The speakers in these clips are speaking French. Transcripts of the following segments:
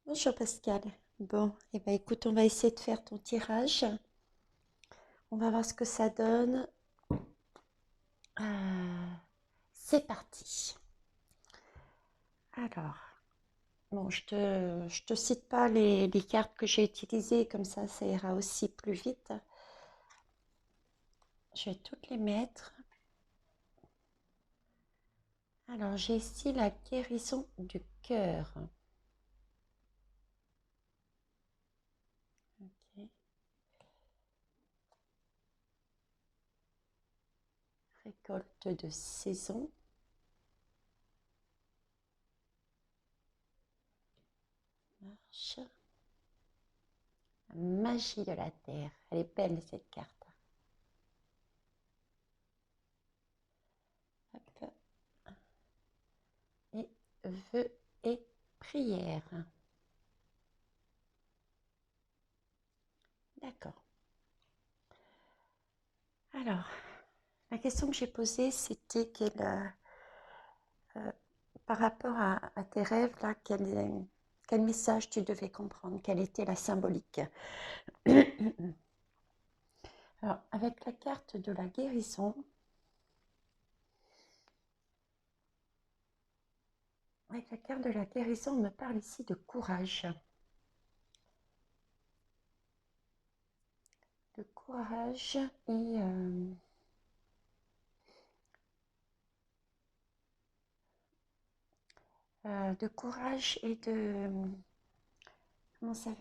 Bonjour Pascal. Bon, et ben écoute, on va essayer de faire ton tirage. On va voir ce que ça donne. Ah, c'est parti. Alors, bon, je te cite pas les cartes que j'ai utilisées, comme ça ira aussi plus vite. Je vais toutes les mettre. Alors, j'ai ici la guérison du cœur. Ok. Récolte de saison. Marche. Magie de la terre. Elle est belle cette carte. Hop. Et vœux et prières. D'accord. Alors, la question que j'ai posée, c'était par rapport à tes rêves, là, quel message tu devais comprendre, quelle était la symbolique. Alors, avec la carte de la guérison, on me parle ici de courage. De courage de courage et de... Comment ça...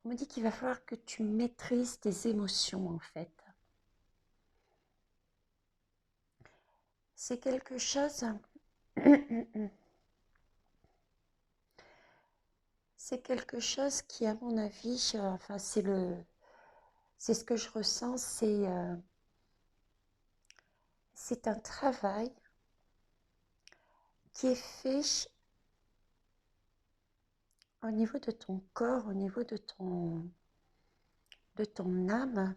On me dit qu'il va falloir que tu maîtrises tes émotions, en fait. C'est quelque chose... C'est quelque chose qui, à mon avis, enfin, c'est ce que je ressens, c'est un travail qui est fait au niveau de ton corps, au niveau de ton âme,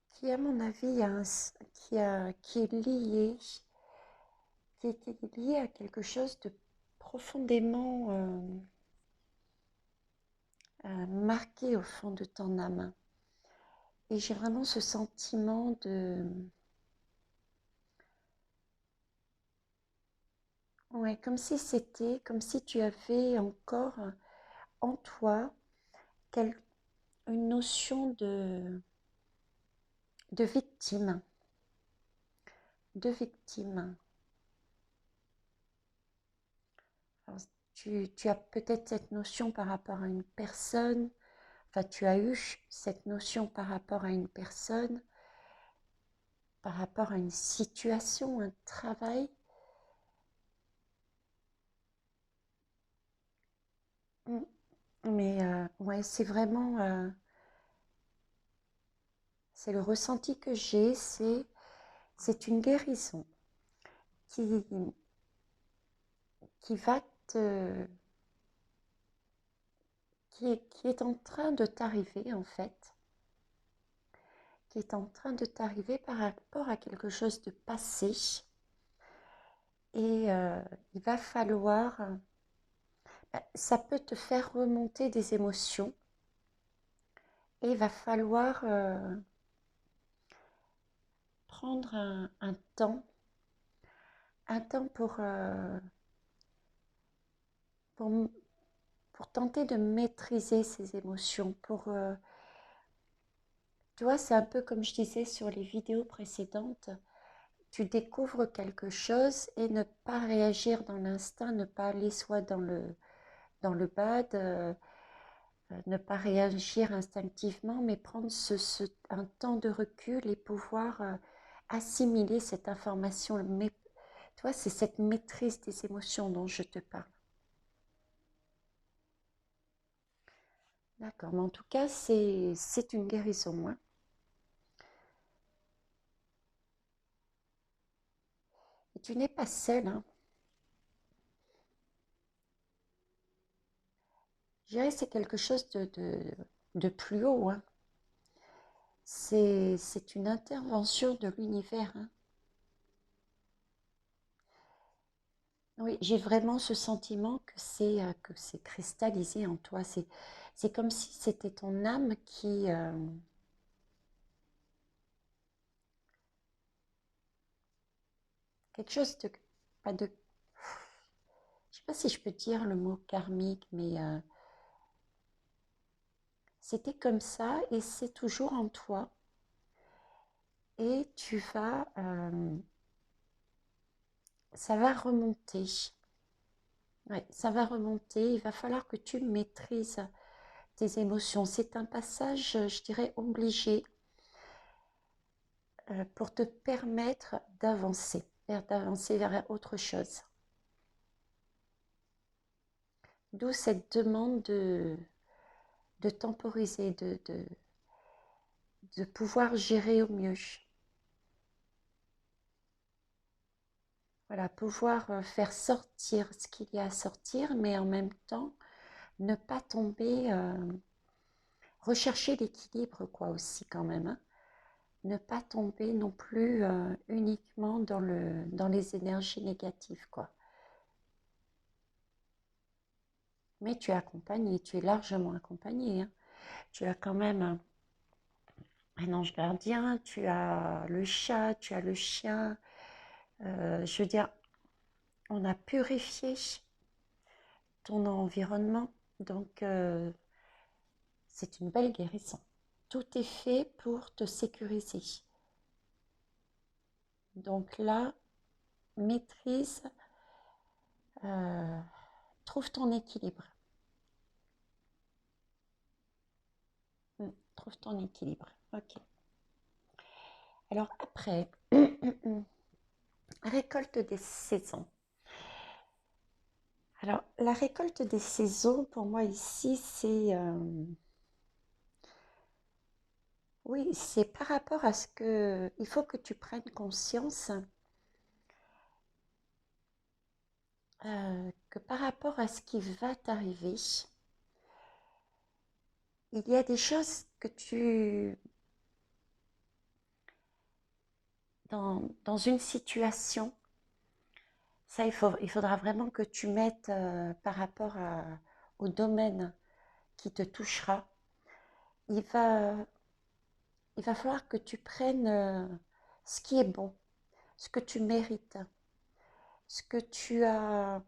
qui, à mon avis, qui est lié, qui est lié à quelque chose de profondément marqué au fond de ton âme. Et j'ai vraiment ce sentiment de... Ouais, comme si tu avais encore en toi une notion de victime, de victime. Alors, tu as peut-être cette notion par rapport à une personne, enfin tu as eu cette notion par rapport à une personne, par rapport à une situation, un travail. Mm. Mais ouais, c'est vraiment, c'est le ressenti que j'ai, c'est une guérison qui, qui va te, qui est en train de t'arriver en fait, qui est en train de t'arriver par rapport à quelque chose de passé. Et il va falloir, ça peut te faire remonter des émotions. Et il va falloir prendre un temps pour, pour tenter de maîtriser ces émotions. Tu vois, c'est un peu comme je disais sur les vidéos précédentes. Tu découvres quelque chose et ne pas réagir dans l'instinct, ne pas aller soit dans le bad, ne pas réagir instinctivement, mais prendre un temps de recul et pouvoir assimiler cette information. Mais tu vois, c'est cette maîtrise des émotions dont je te parle. D'accord, mais en tout cas, c'est une guérison, hein. Et tu n'es pas seule, hein. Je dirais que c'est quelque chose de plus haut, hein. C'est une intervention de l'univers, hein. Oui, j'ai vraiment ce sentiment que c'est cristallisé en toi. C'est comme si c'était ton âme qui quelque chose de pas de je sais pas si je peux dire le mot karmique, mais c'était comme ça et c'est toujours en toi. Et ça va remonter. Ouais, ça va remonter. Il va falloir que tu maîtrises tes émotions. C'est un passage, je dirais, obligé pour te permettre d'avancer vers autre chose. D'où cette demande de temporiser, de pouvoir gérer au mieux. Voilà, pouvoir faire sortir ce qu'il y a à sortir, mais en même temps, ne pas tomber, rechercher l'équilibre, quoi, aussi, quand même, hein. Ne pas tomber non plus uniquement dans les énergies négatives, quoi. Mais tu es accompagné, tu es largement accompagné, hein. Tu as quand même un ange gardien, tu as le chat, tu as le chien. Je veux dire, on a purifié ton environnement, donc c'est une belle guérison. Tout est fait pour te sécuriser. Donc là, maîtrise, euh, trouve ton équilibre. Trouve ton équilibre. Ok. Alors après, récolte des saisons. Alors la récolte des saisons, pour moi ici, c'est oui, c'est par rapport à ce que il faut que tu prennes conscience que par rapport à ce qui va t'arriver, il y a des choses que dans une situation, ça il faudra vraiment que tu mettes par rapport au domaine qui te touchera, il va, il va falloir que tu prennes ce qui est bon, ce que tu mérites, ce que tu as,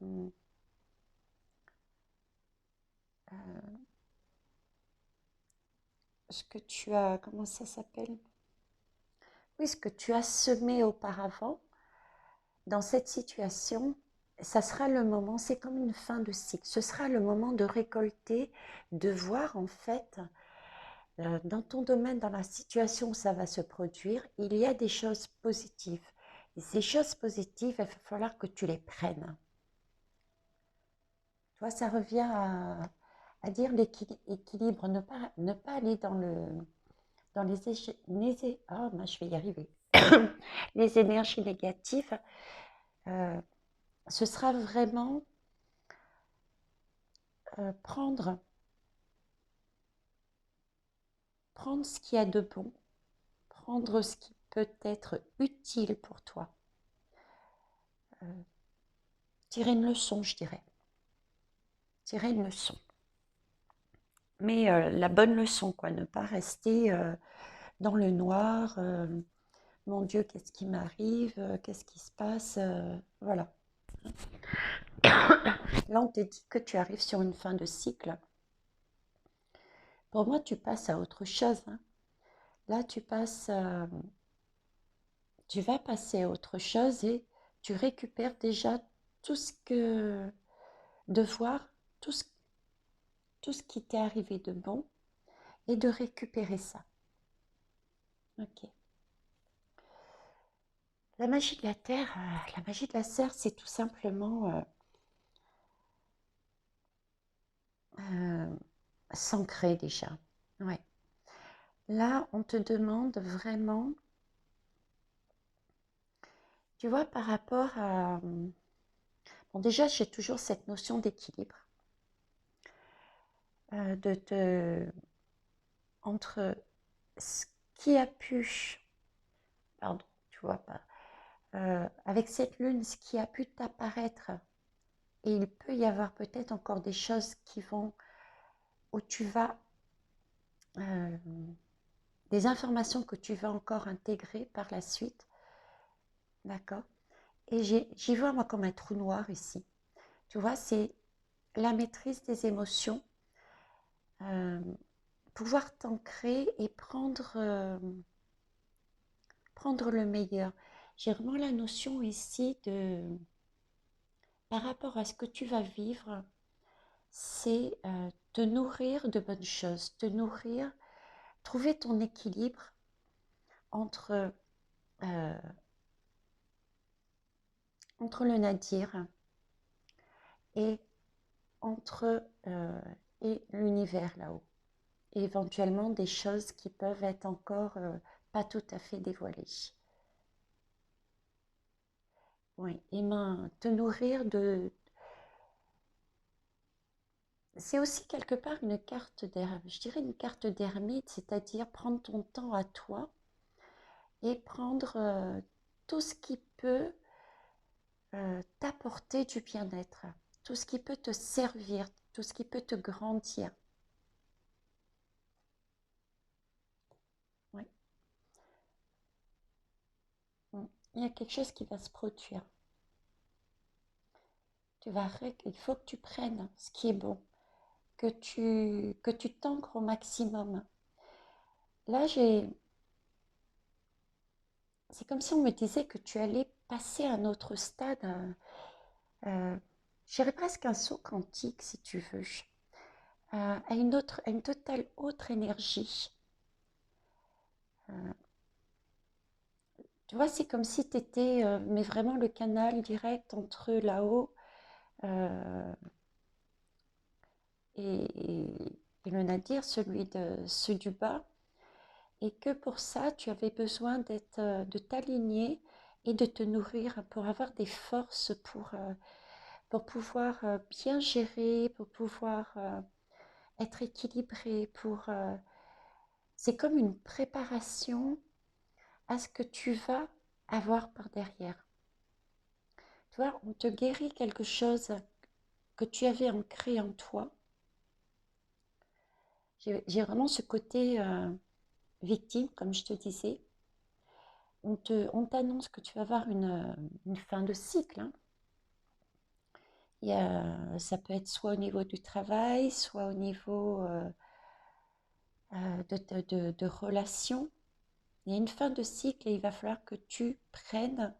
comment ça s'appelle? Oui, ce que tu as semé auparavant dans cette situation, ça sera le moment, c'est comme une fin de cycle, ce sera le moment de récolter, de voir en fait dans ton domaine, dans la situation où ça va se produire, il y a des choses positives. Et ces choses positives, il va falloir que tu les prennes. Tu vois, ça revient à dire l'équilibre, ne pas aller dans je vais y arriver. Les énergies négatives, euh, ce sera vraiment prendre ce qu'il y a de bon, prendre ce qui peut être utile pour toi, tirer une leçon, je dirais, tirer une leçon. Mais la bonne leçon, quoi, ne pas rester dans le noir, mon Dieu, qu'est-ce qui m'arrive, qu'est-ce qui se passe, voilà. Là, on te dit que tu arrives sur une fin de cycle. Pour moi, tu passes à autre chose, hein. Là, tu vas passer à autre chose et tu récupères déjà tout ce que, de voir tout ce, tout ce qui t'est arrivé de bon et de récupérer ça. Ok. La magie de la terre, la magie de la serre, c'est tout simplement s'ancrer déjà. Ouais. Là, on te demande vraiment, tu vois, par rapport à... Bon, déjà, j'ai toujours cette notion d'équilibre, de te... entre ce qui a pu... Pardon, tu vois pas. Avec cette lune, ce qui a pu t'apparaître Et il peut y avoir peut-être encore des choses où tu vas, euh, des informations que tu vas encore intégrer par la suite, d'accord? Et j'y vois moi comme un trou noir ici. Tu vois, c'est la maîtrise des émotions, euh, pouvoir t'ancrer et prendre le meilleur. J'ai vraiment la notion ici par rapport à ce que tu vas vivre, c'est te nourrir de bonnes choses, te nourrir, trouver ton équilibre entre, euh, entre le nadir et entre et l'univers là-haut. Et éventuellement des choses qui peuvent être encore pas tout à fait dévoilées. Oui, et te nourrir de... C'est aussi quelque part une carte d'ermite, je dirais une carte d'ermite, c'est-à-dire prendre ton temps à toi et prendre tout ce qui peut t'apporter du bien-être, tout ce qui peut te servir, tout ce qui peut te grandir. Oui. Il y a quelque chose qui va se produire. Il faut que tu prennes ce qui est bon, que tu t'ancres au maximum. Là, c'est comme si on me disait que tu allais passer à un autre stade, euh, je dirais presque un saut quantique si tu veux, à une totale autre énergie. Euh, Tu vois, c'est comme si tu étais, mais vraiment le canal direct entre là-haut euh, et le nadir, celui du bas, et que pour ça, tu avais besoin de t'aligner et de te nourrir pour avoir des forces pour pouvoir bien gérer, pour pouvoir être équilibré, c'est comme une préparation à ce que tu vas avoir par derrière. Tu vois, on te guérit quelque chose que tu avais ancré en toi. J'ai vraiment ce côté victime, comme je te disais. On t'annonce que tu vas avoir une fin de cycle, hein. Ça peut être soit au niveau du travail, soit au niveau de relations. Il y a une fin de cycle et il va falloir que tu prennes,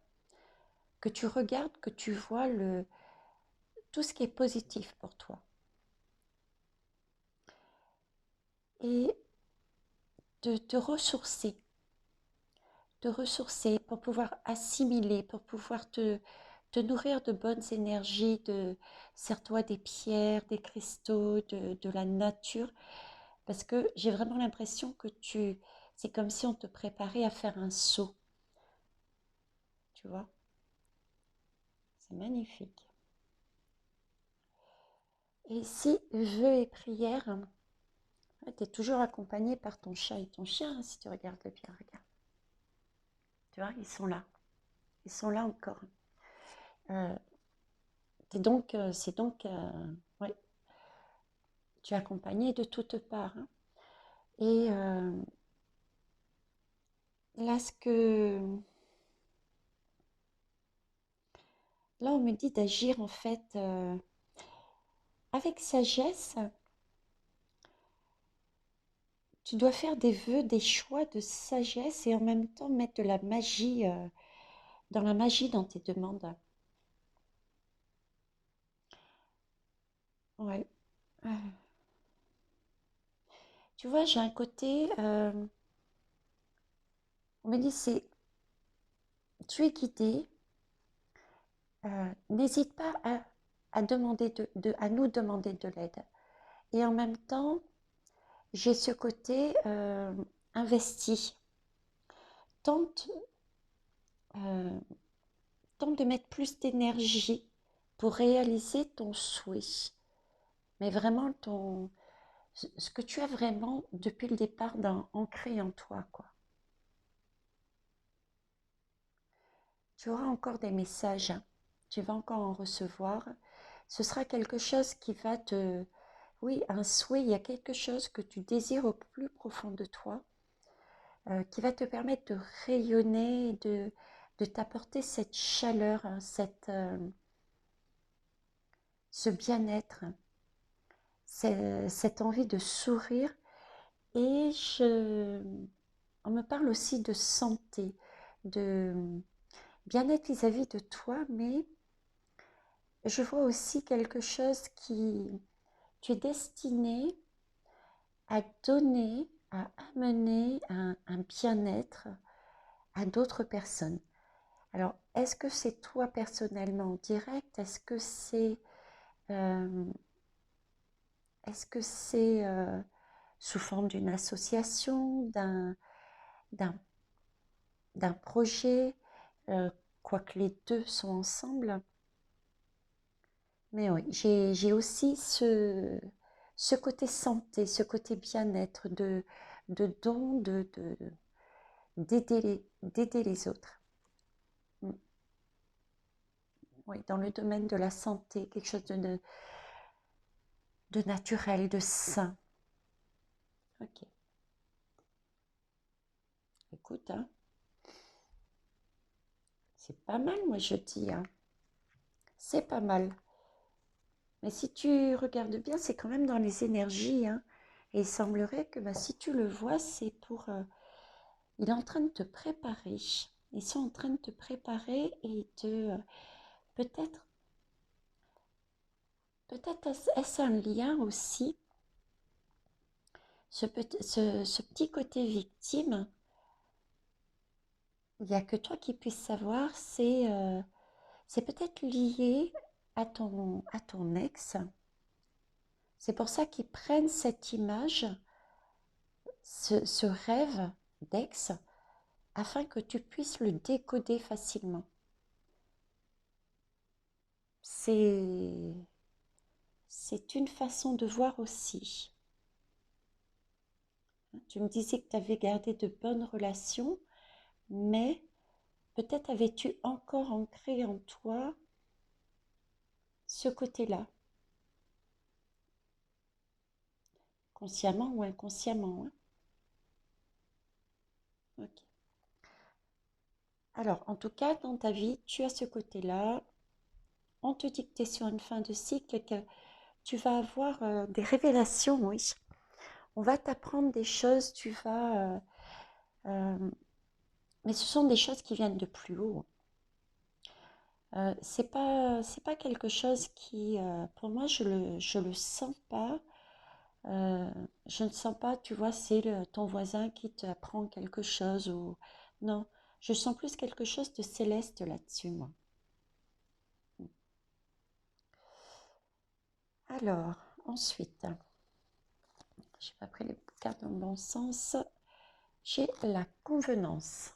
que tu regardes, que tu vois tout ce qui est positif pour toi. Et de te ressourcer pour pouvoir assimiler, pour pouvoir te nourrir de bonnes énergies, sers-toi des pierres, des cristaux, de la nature, parce que j'ai vraiment l'impression que c'est comme si on te préparait à faire un saut, tu vois, c'est magnifique. Et si vœux et prières, tu es toujours accompagné par ton chat et ton chien, hein, si tu regardes bien, regarde. Tu vois, ils sont là encore. Euh, ouais, tu es accompagné de toutes parts, hein. Et là, là, on me dit d'agir en fait avec sagesse. Tu dois faire des vœux, des choix de sagesse et en même temps mettre de la magie dans la magie dans tes demandes. Ouais. Tu vois, j'ai un côté, on me dit, tu es guidé, n'hésite pas à nous demander de l'aide. Et en même temps, j'ai ce côté investi. Tente, euh, tente de mettre plus d'énergie pour réaliser ton souhait. Mais vraiment, ce que tu as vraiment depuis le départ ancré en toi, quoi. Tu auras encore des messages, hein. Tu vas encore en recevoir. ce sera quelque chose qui va te... Oui, un souhait, il y a quelque chose que tu désires au plus profond de toi, qui va te permettre de rayonner, de t'apporter cette chaleur, hein, ce bien-être, cette envie de sourire. Et on me parle aussi de santé, de bien-être vis-à-vis de toi, mais je vois aussi quelque chose qui, tu es destiné à donner, à amener un bien-être à d'autres personnes. Alors, est-ce que c'est toi personnellement en direct? Euh, est-ce que c'est sous forme d'une association, d'un, d'un projet, euh, quoique les deux sont ensemble? Mais oui, j'ai aussi ce côté santé, ce côté bien-être, de don, d'aider les autres. Mm. Oui, dans le domaine de la santé, quelque chose de naturel, de sain. Ok, écoute, hein, c'est pas mal, moi je dis, hein. C'est pas mal. Mais si tu regardes bien, c'est quand même dans les énergies, hein. Et il semblerait que bah, si tu le vois, c'est pour... il est en train de te préparer. Ils sont en train de te préparer et de... peut-être, peut-être est-ce un lien aussi, ce petit côté victime. Il n'y a que toi qui puisses savoir, c'est peut-être lié à ton ex. C'est pour ça qu'ils prennent cette image, ce rêve d'ex, afin que tu puisses le décoder facilement. C'est, c'est une façon de voir aussi. Tu me disais que tu avais gardé de bonnes relations, mais peut-être avais-tu encore ancré en toi ce côté-là, consciemment ou inconsciemment, hein. Ok. Alors, en tout cas, dans ta vie, tu as ce côté-là. On te dit que tu es sur une fin de cycle et que tu vas avoir des révélations, oui. On va t'apprendre des choses, euh, mais ce sont des choses qui viennent de plus haut. C'est pas quelque chose qui, pour moi, je le sens pas. Euh, je ne sens pas, tu vois, c'est ton voisin qui t'apprend quelque chose ou non. Je sens plus quelque chose de céleste là-dessus, moi. Alors, ensuite, j'ai pas pris les cartes dans le bon sens. J'ai la convenance.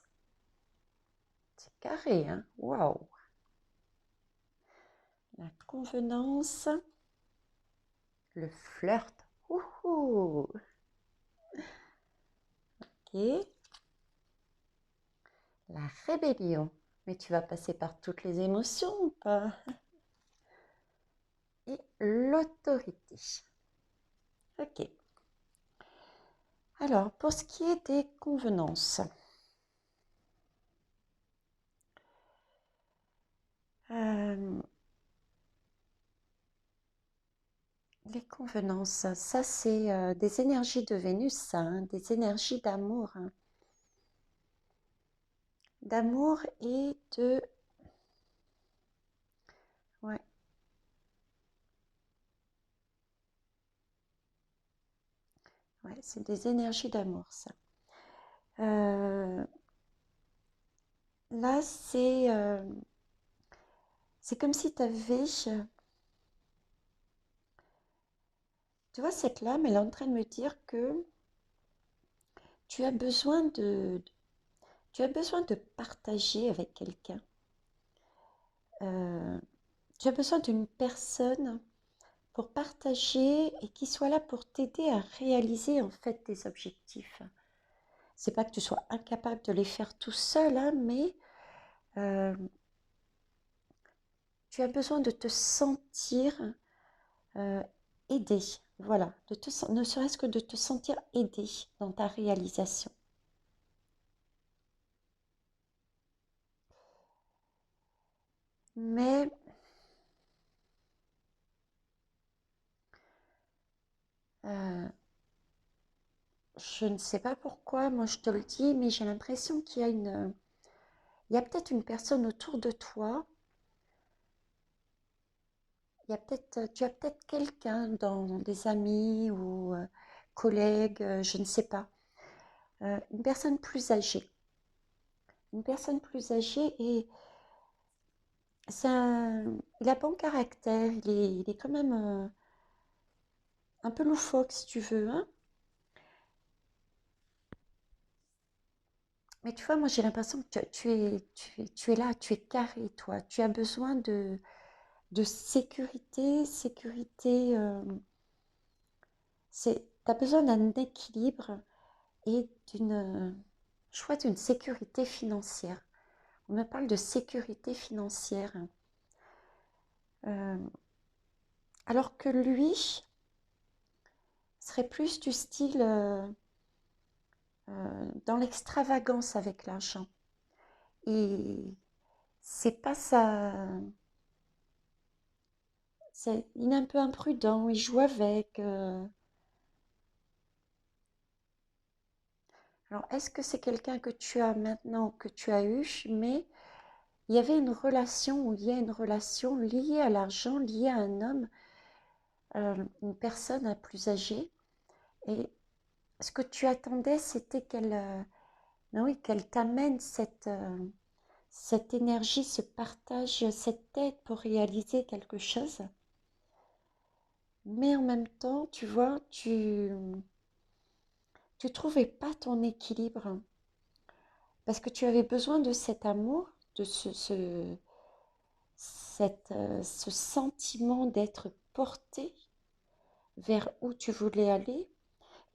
C'est carré, hein? Waouh! La convenance, le flirt. Ouhou! Ok. La rébellion. Mais tu vas passer par toutes les émotions ou pas? Et l'autorité. Ok. Alors, pour ce qui est des convenances, euh, les convenances, ça c'est des énergies de Vénus, ça, hein, des énergies d'amour, hein. D'amour et de... Ouais, ouais, c'est des énergies d'amour, ça. Euh, là, c'est comme si tu avais... Tu vois, cette lame, elle est en train de me dire que tu as besoin tu as besoin de partager avec quelqu'un. Euh, tu as besoin d'une personne pour partager et qui soit là pour t'aider à réaliser en fait tes objectifs. C'est pas que tu sois incapable de les faire tout seul, hein, mais euh, tu as besoin de te sentir aidé. Voilà, ne serait-ce que de te sentir aidé dans ta réalisation. Mais euh, je ne sais pas pourquoi, moi je te le dis, mais j'ai l'impression qu'il y a il y a peut-être une personne autour de toi, tu as peut-être quelqu'un dans des amis ou collègues, je ne sais pas, une personne plus âgée et il a bon caractère, il est quand même un peu loufoque si tu veux, hein. Mais tu vois, moi j'ai l'impression que tu es là, tu es carré, toi. Tu as besoin de sécurité, tu as besoin d'un équilibre et je crois, d'une sécurité financière. On me parle de sécurité financière. Euh, alors que lui serait plus du style dans l'extravagance avec l'argent. Et c'est pas ça. Il est un peu imprudent, il joue avec. Alors, est-ce que c'est quelqu'un que tu as maintenant, que tu as eu, mais il y avait une relation ou il y a une relation liée à l'argent, liée à un homme, une personne plus âgée. Et ce que tu attendais, c'était ben oui, qu'elle t'amène cette énergie, ce partage, cette aide pour réaliser quelque chose. Mais en même temps, tu vois, tu trouvais pas ton équilibre parce que tu avais besoin de cet amour, de ce sentiment d'être porté vers où tu voulais aller.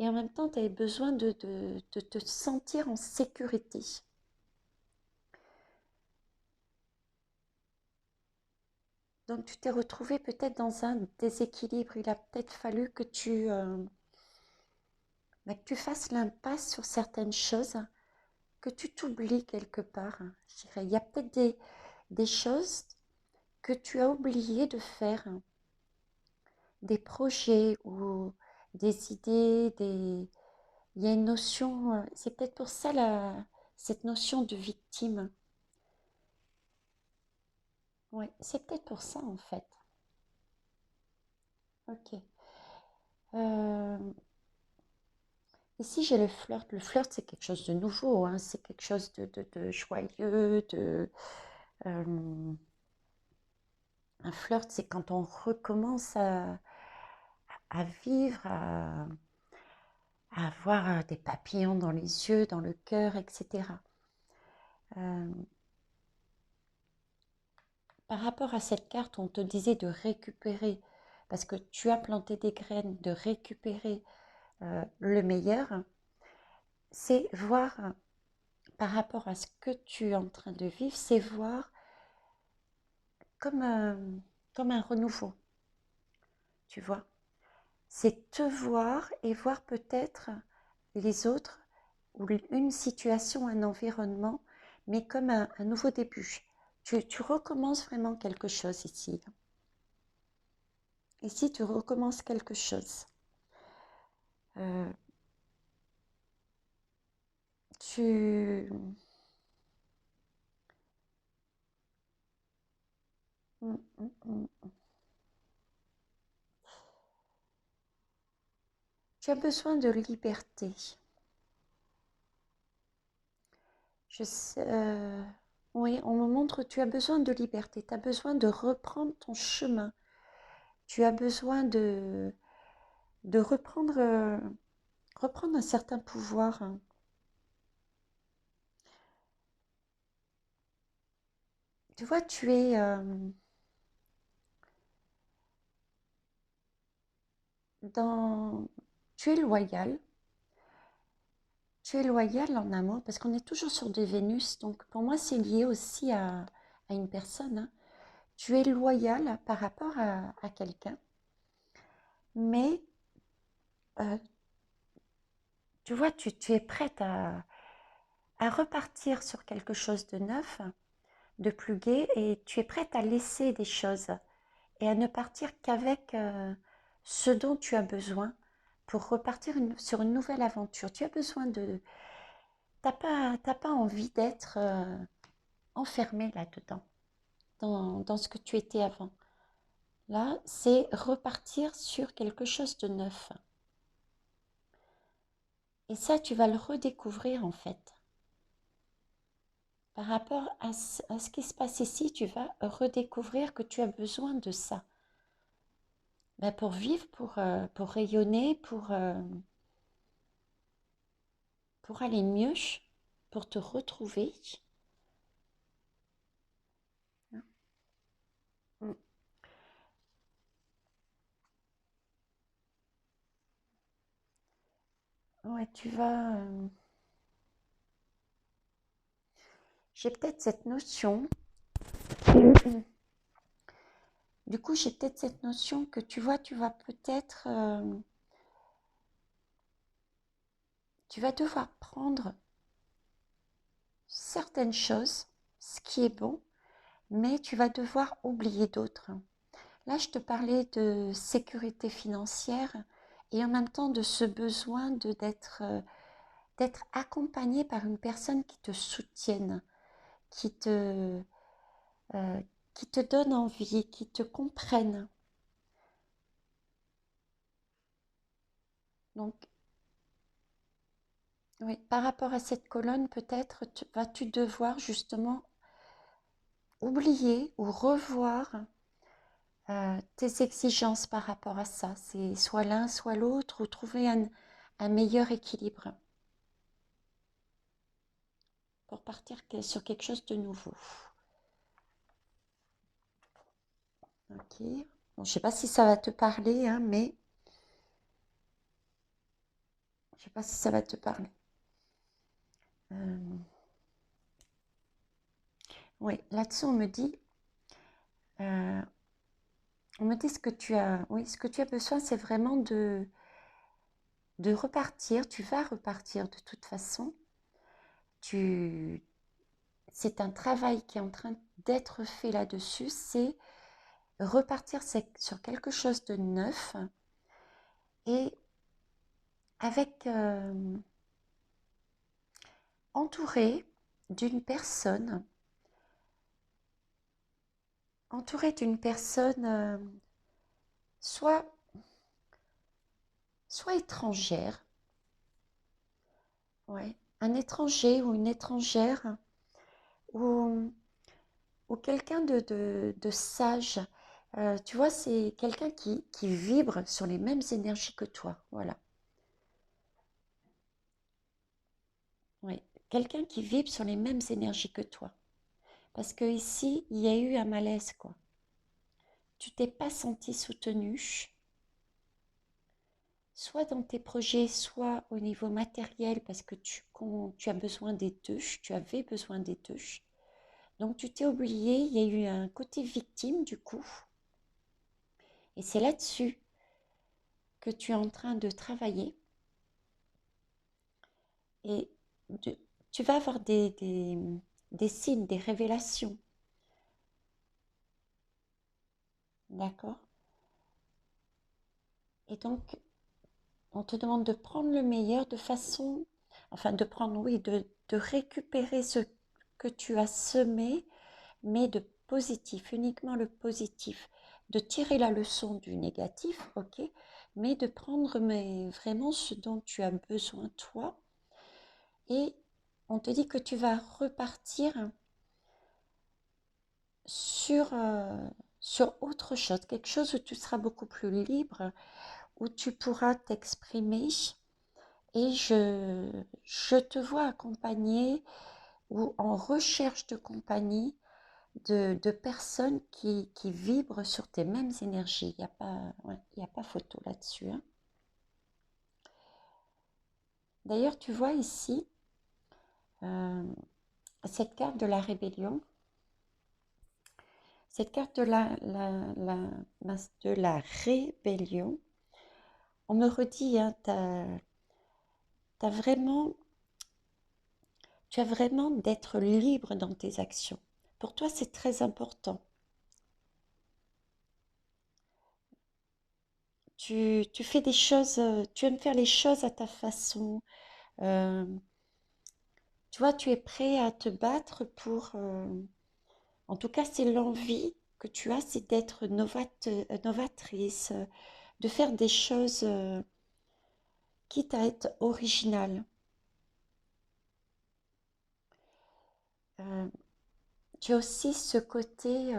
Et en même temps, tu avais besoin de te sentir en sécurité. Donc, tu t'es retrouvé peut-être dans un déséquilibre. Il a peut-être fallu bah, que tu fasses l'impasse sur certaines choses, que tu t'oublies quelque part. Je dirais, il y a peut-être des choses que tu as oublié de faire, des projets ou des idées, il y a une notion, c'est peut-être pour ça cette notion de victime. Oui, c'est peut-être pour ça en fait. Ok. Euh, Ici, j'ai le flirt. Le flirt, c'est quelque chose de nouveau, hein. C'est quelque chose de joyeux, euh, un flirt, c'est quand on recommence à vivre, à avoir des papillons dans les yeux, dans le cœur, etc. Euh, Par rapport à cette carte, on te disait de récupérer, parce que tu as planté des graines, de récupérer le meilleur, c'est voir par rapport à ce que tu es en train de vivre, c'est voir comme, comme un renouveau, tu vois. C'est te voir et voir peut-être les autres ou une situation, un environnement, mais comme un nouveau début. Tu recommences vraiment quelque chose ici. Ici, tu recommences quelque chose. Euh, tu... Mm, mm, mm. Tu as besoin de liberté. Je sais, oui, on me montre que tu as besoin de liberté. Tu as besoin de reprendre ton chemin. Tu as besoin de reprendre un certain pouvoir. Tu vois, dans, tu es loyal. Tu es loyal en amour parce qu'on est toujours sur des Vénus. Donc pour moi, c'est lié aussi à une personne, hein. tu es loyal par rapport à quelqu'un, mais tu vois, tu es prête à repartir sur quelque chose de neuf, de plus gai, et tu es prête à laisser des choses et à ne partir qu'avec ce dont tu as besoin pour repartir sur une nouvelle aventure. Tu as besoin de... T'as pas envie d'être enfermé là-dedans, dans ce que tu étais avant. Là, c'est repartir sur quelque chose de neuf. Et ça, tu vas le redécouvrir en fait. Par rapport à ce qui se passe ici, tu vas redécouvrir que tu as besoin de ça. Ben, pour vivre, pour rayonner, pour aller mieux, pour te retrouver. Mm. Ouais, tu vas... j'ai peut-être cette notion. Mm. Du coup, j'ai peut-être cette notion que tu vois, tu vas peut-être... tu vas devoir prendre certaines choses, ce qui est bon, mais tu vas devoir oublier d'autres. Là, je te parlais de sécurité financière et en même temps de ce besoin d'être accompagné par une personne qui te soutienne, qui te, euh, qui te donne envie, qui te comprenne. Donc, oui, par rapport à cette colonne, peut-être vas-tu devoir justement oublier ou revoir tes exigences par rapport à ça. C'est soit l'un, soit l'autre, ou trouver un meilleur équilibre pour partir sur quelque chose de nouveau. Ok. Bon, je ne sais pas si ça va te parler, hein, mais je ne sais pas si ça va te parler. Euh, oui, là-dessous, euh, on me dit ce que tu as, oui, ce que tu as besoin, c'est vraiment de repartir. Tu vas repartir de toute façon. Tu, c'est un travail qui est en train d'être fait là-dessus. C'est repartir sur quelque chose de neuf et avec entouré d'une personne, entouré d'une personne soit, soit étrangère, ouais, un étranger ou une étrangère, ou, ou quelqu'un de sage. Tu vois, c'est quelqu'un qui vibre sur les mêmes énergies que toi. Voilà. Oui. Quelqu'un qui vibre sur les mêmes énergies que toi. Parce que ici, il y a eu un malaise, quoi. Tu t'es pas senti soutenu, soit dans tes projets, soit au niveau matériel, parce que tu as besoin des deux, tu avais besoin des deux. Donc tu t'es oublié, il y a eu un côté victime du coup. Et c'est là-dessus que tu es en train de travailler. Et de- tu vas avoir des signes, des révélations. D'accord? Et donc, on te demande de prendre le meilleur de façon, enfin de prendre, oui, de récupérer ce que tu as semé, mais de positif, uniquement le positif, de tirer la leçon du négatif, ok, mais de prendre vraiment ce dont tu as besoin toi. Et on te dit que tu vas repartir sur, sur autre chose, quelque chose où tu seras beaucoup plus libre, où tu pourras t'exprimer. Et je te vois accompagné ou en recherche de compagnie de personnes qui vibrent sur tes mêmes énergies. Il n'y a pas, ouais, il y a pas photo là-dessus, hein. D'ailleurs, tu vois ici, euh, cette carte de la rébellion, Cette carte de de la rébellion, on me redit, hein, vraiment, tu as vraiment d'être libre dans tes actions. Pour toi, c'est très important. Tu fais des choses, tu aimes faire les choses à ta façon. euh, Tu vois, tu es prêt à te battre pour... en tout cas, c'est l'envie que tu as, c'est d'être novatrice, de faire des choses quitte à être original. Euh, Tu as aussi ce côté,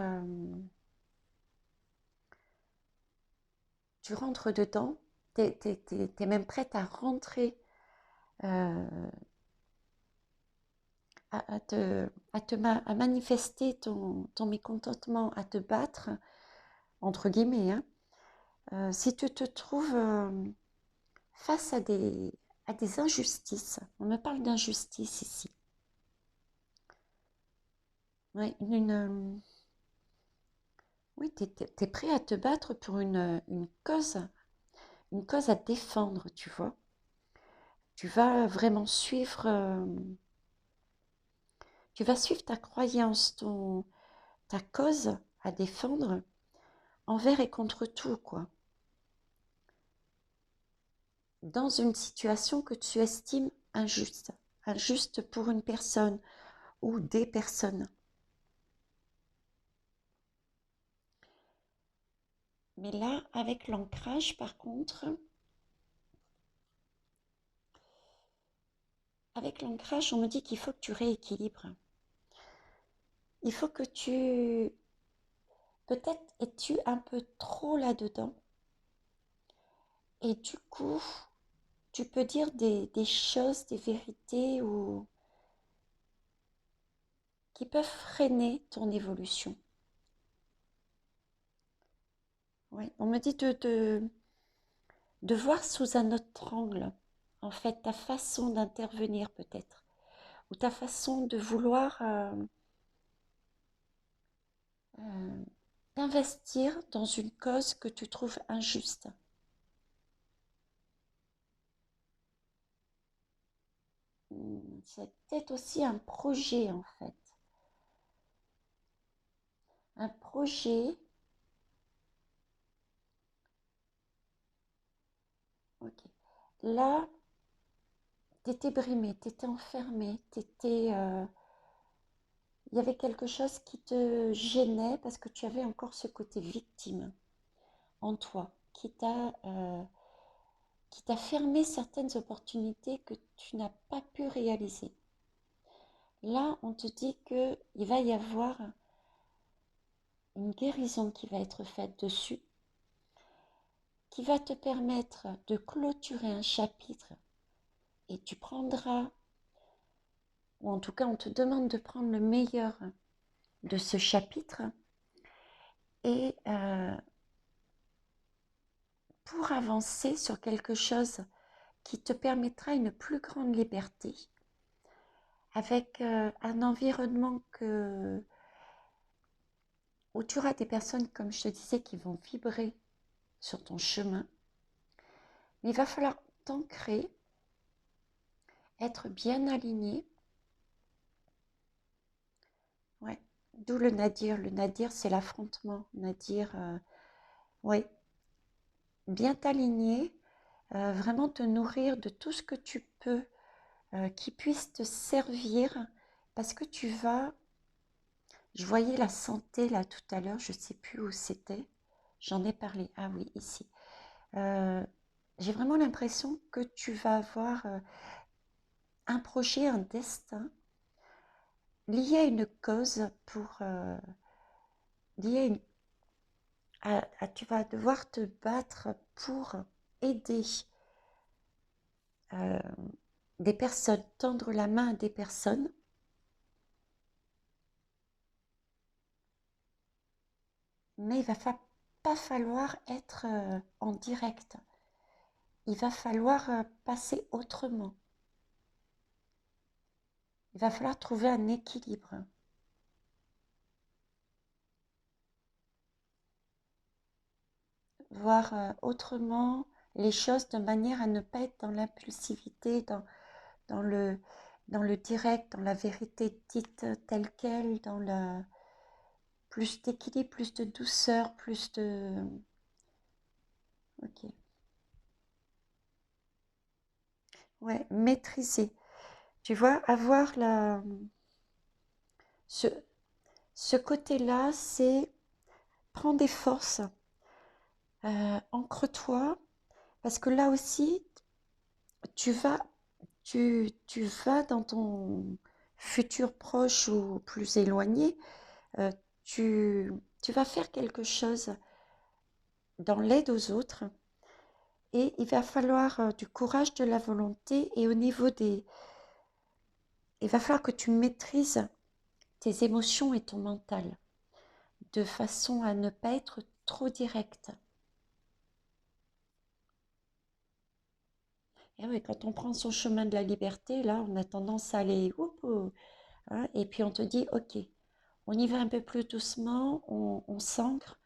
tu rentres dedans, t'es même prête à rentrer, euh, à manifester ton mécontentement, à te battre, entre guillemets, hein. Si tu te trouves face à des injustices, on me parle d'injustice ici. Ouais, oui, tu es prêt à te battre pour une cause à défendre, tu vois. Tu vas vraiment suivre, tu vas suivre ta croyance, ta cause à défendre envers et contre tout, quoi. Dans une situation que tu estimes injuste, injuste pour une personne ou des personnes. Mais là, avec l'ancrage, par contre, avec l'ancrage, on me dit qu'il faut que tu rééquilibres. Il faut que tu... Peut-être es-tu un peu trop là-dedans. Et du coup, tu peux dire des choses, des vérités ou qui peuvent freiner ton évolution. Ouais. On me dit de voir sous un autre angle, en fait, ta façon d'intervenir peut-être, ou ta façon de vouloir euh, t'investir dans une cause que tu trouves injuste. C'est peut-être aussi un projet, en fait. Un projet, ok. Là, tu étais brimé, tu étais enfermé, il y avait quelque chose qui te gênait parce que tu avais encore ce côté victime en toi qui t'a fermé certaines opportunités que tu n'as pas pu réaliser. Là, on te dit qu'il va y avoir une guérison qui va être faite dessus, qui va te permettre de clôturer un chapitre et tu prendras, ou en tout cas on te demande de prendre le meilleur de ce chapitre et pour avancer sur quelque chose qui te permettra une plus grande liberté avec un environnement où tu auras des personnes, comme je te disais, qui vont vibrer sur ton chemin. Mais il va falloir t'ancrer, être bien aligné. Ouais. D'où le nadir. Le nadir, c'est l'affrontement. Nadir, ouais. Bien t'aligner, vraiment te nourrir de tout ce que tu peux qui puisse te servir parce que tu vas... Je voyais la santé là tout à l'heure, je ne sais plus où c'était. J'en ai parlé. Ah oui, ici. Euh, j'ai vraiment l'impression que tu vas avoir un projet, un destin lié à une cause pour lié à tu vas devoir te battre pour aider euh, des personnes, tendre la main à des personnes. Mais il va pas falloir être en direct. Il va falloir passer autrement. Il va falloir trouver un équilibre. voir autrement les choses de manière à ne pas être dans l'impulsivité, dans le, dans le direct, dans la vérité dite telle qu'elle, dans la plus d'équilibre, plus de douceur, plus de... Ok. Ouais, maîtriser. Tu vois, avoir ce, ce côté-là, c'est prendre des forces, ancre-toi, parce que là aussi, tu vas, tu vas dans ton futur proche ou plus éloigné, euh, tu vas faire quelque chose dans l'aide aux autres et il va falloir du courage, de la volonté et au niveau des... Il va falloir que tu maîtrises tes émotions et ton mental de façon à ne pas être trop direct. Et oui, quand on prend son chemin de la liberté, là, on a tendance à aller, hein, et puis on te dit, ok, on y va un peu plus doucement, on s'ancre,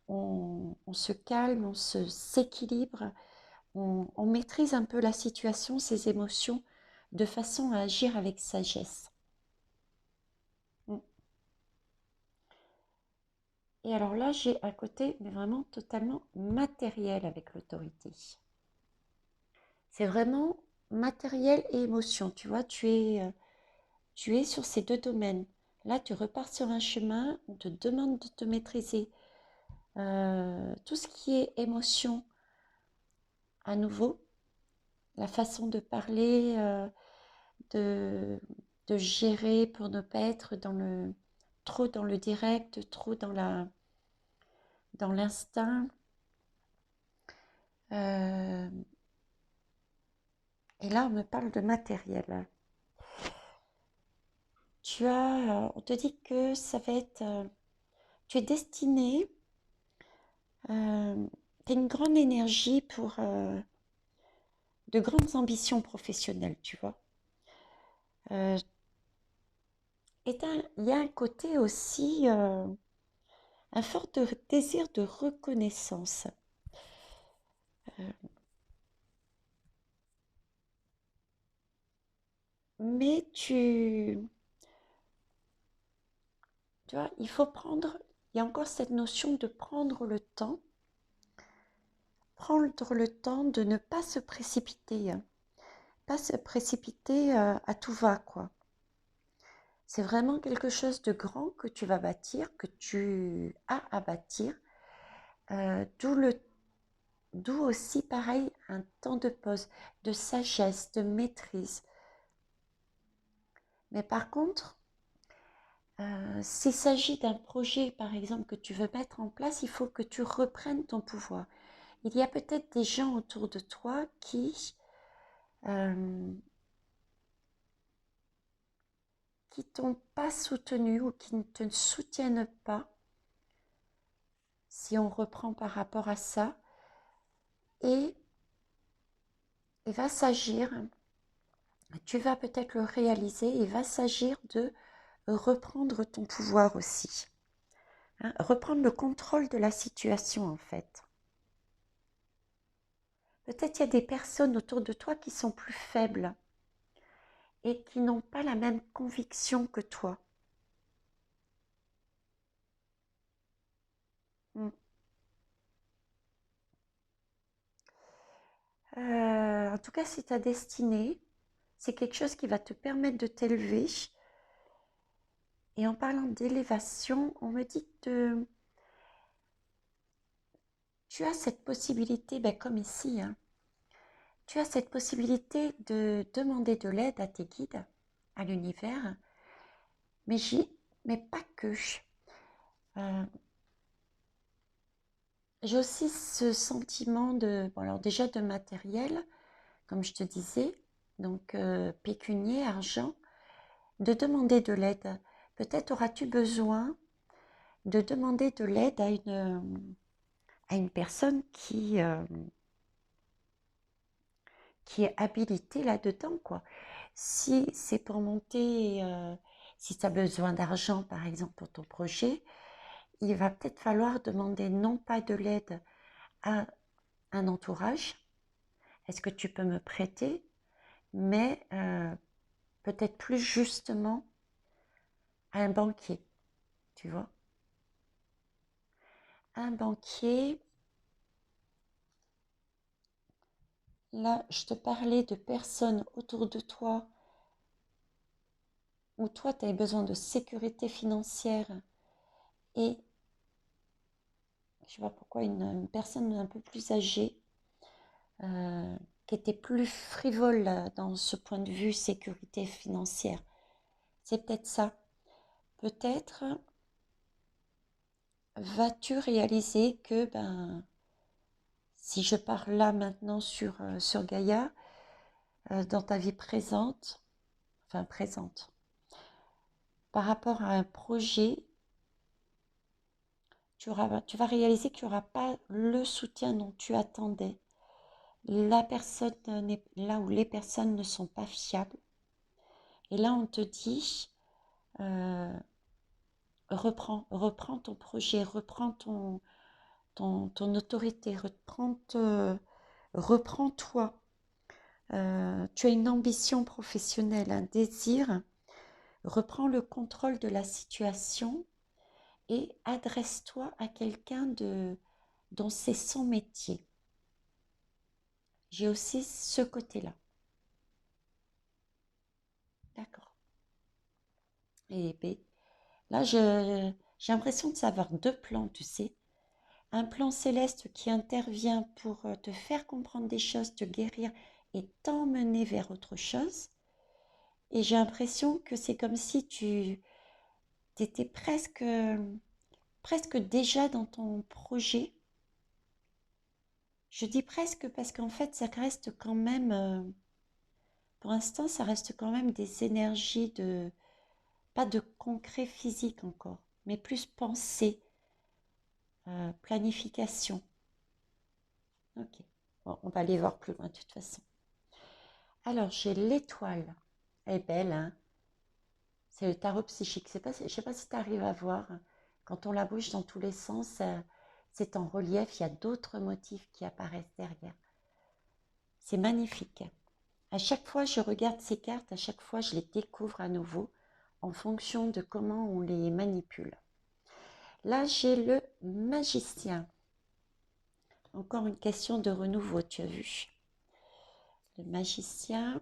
on se calme, s'équilibre, on maîtrise un peu la situation, ses émotions, de façon à agir avec sagesse. Mm. Et alors là, j'ai un côté, mais vraiment totalement matériel avec l'autorité. C'est vraiment matériel et émotion. Tu vois, tu es sur ces deux domaines. Là, tu repars sur un chemin, on te demande de te maîtriser. Tout ce qui est émotion, à nouveau, la façon de parler, de, de gérer pour ne pas être trop dans le direct, trop dans l'instinct. Euh, et là, on me parle de matériel. On te dit que ça va être, tu es destiné, tu as une grande énergie pour de grandes ambitions professionnelles, tu vois. Euh, il y a un côté aussi, un fort désir de reconnaissance. Mais tu vois, il y a encore cette notion de prendre le temps de ne pas se précipiter, hein. Pas se précipiter à tout va, quoi. C'est vraiment quelque chose de grand que tu vas bâtir, que tu as à bâtir. Euh, d'où le, d'où aussi, pareil, un temps de pause, de sagesse, de maîtrise. Mais par contre, s'il s'agit d'un projet, par exemple, que tu veux mettre en place, il faut que tu reprennes ton pouvoir. Il y a peut-être des gens autour de toi euh, qui t'ont pas soutenu ou qui ne te soutiennent pas, si on reprend par rapport à ça, et il va s'agir, tu vas peut-être le réaliser, il va s'agir de reprendre ton pouvoir aussi, hein, reprendre le contrôle de la situation en fait. Peut-être il y a des personnes autour de toi qui sont plus faibles et qui n'ont pas la même conviction que toi. Mm. En tout cas, c'est ta destinée, c'est quelque chose qui va te permettre de t'élever. Et en parlant d'élévation, on me dit que tu as cette possibilité, ben comme ici, hein, tu as cette possibilité de demander de l'aide à tes guides, à l'univers, mais, mais pas que. Euh, j'ai aussi ce sentiment bon, alors déjà de matériel, comme je te disais, donc pécunier, argent, de demander de l'aide. Peut-être auras-tu besoin de demander de l'aide à une personne qui est habilitée là-dedans, quoi. Si c'est pour monter, si tu as besoin d'argent, par exemple, pour ton projet, il va peut-être falloir demander non pas de l'aide à un entourage. Est-ce que tu peux me prêter? Mais peut-être plus justement à un banquier, tu vois. Un banquier, là, je te parlais de personnes autour de toi où toi, tu as besoin de sécurité financière et je ne sais pas pourquoi une personne un peu plus âgée qui était plus frivole dans ce point de vue sécurité financière. C'est peut-être ça. Peut-être vas-tu réaliser que si je parle là maintenant sur Gaïa, dans ta vie présente, par rapport à un projet, tu vas réaliser qu'il n'y aura pas le soutien dont tu attendais. La personne n'est là où les personnes ne sont pas fiables. Et là, on te dit, euh, reprends ton projet, reprends ton autorité, reprends-toi. Tu as une ambition professionnelle, un désir. Reprends le contrôle de la situation et adresse-toi à quelqu'un dont c'est son métier. J'ai aussi ce côté-là. D'accord. Et B. Là, j'ai l'impression de savoir deux plans, tu sais. Un plan céleste qui intervient pour te faire comprendre des choses, te guérir et t'emmener vers autre chose. Et j'ai l'impression que c'est comme si tu étais presque déjà dans ton projet. Je dis presque parce qu'en fait, ça reste quand même, pour l'instant, ça reste quand même des énergies pas de concret physique encore, mais plus pensée, planification. Ok, bon, on va aller voir plus loin de toute façon. Alors, j'ai l'étoile. Elle est belle, hein? C'est le tarot psychique. Je ne sais pas si tu arrives à voir. Quand on la bouge dans tous les sens, c'est en relief. Il y a d'autres motifs qui apparaissent derrière. C'est magnifique. À chaque fois, je regarde ces cartes. À chaque fois, je les découvre à nouveau en fonction de comment on les manipule. Là, j'ai le magicien. Encore une question de renouveau, tu as vu. Le magicien.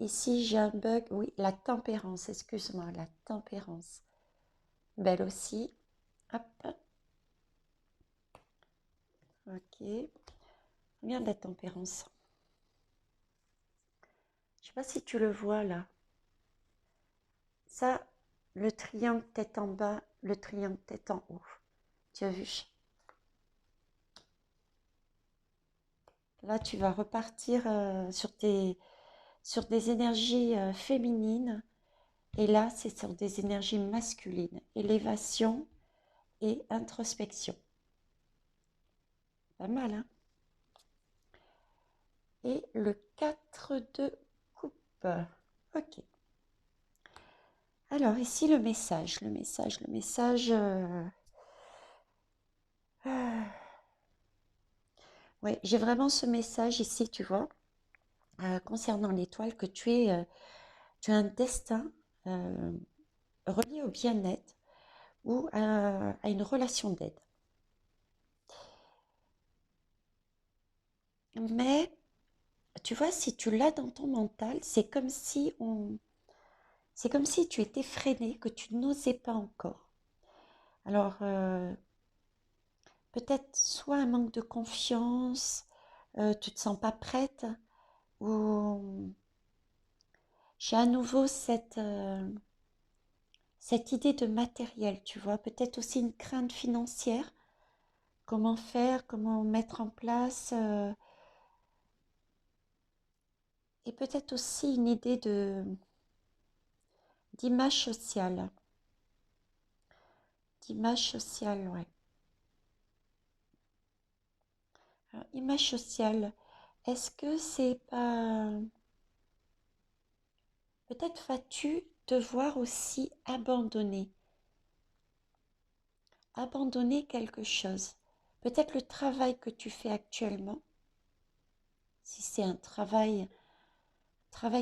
Ici, j'ai un bug. Oui, la tempérance, excuse-moi, la tempérance. Belle aussi. Hop. Ok. Regarde la tempérance. Je ne sais pas si tu le vois là. Ça, le triangle tête en bas, le triangle tête en haut. Tu as vu? Là, tu vas repartir sur des énergies féminines. Et là, c'est sur des énergies masculines. Élévation et introspection. Pas mal, hein? Et le 4 de coupe. Ok. Alors, ici, le message. Ouais, j'ai vraiment ce message ici, tu vois, concernant l'étoile, que tu as un destin euh, relié au bien-être ou à une relation d'aide. Mais, tu vois, si tu l'as dans ton mental, c'est comme si tu étais freiné, que tu n'osais pas encore. Alors, peut-être soit un manque de confiance, tu ne te sens pas prête, ou j'ai à nouveau cette idée de matériel, tu vois, peut-être aussi une crainte financière, comment faire, comment mettre en place, et peut-être aussi une idée d'image sociale, ouais. Alors, image sociale, est-ce que c'est pas... Peut-être vas-tu devoir aussi abandonner abandonner quelque chose. Peut-être le travail que tu fais actuellement, si c'est un travail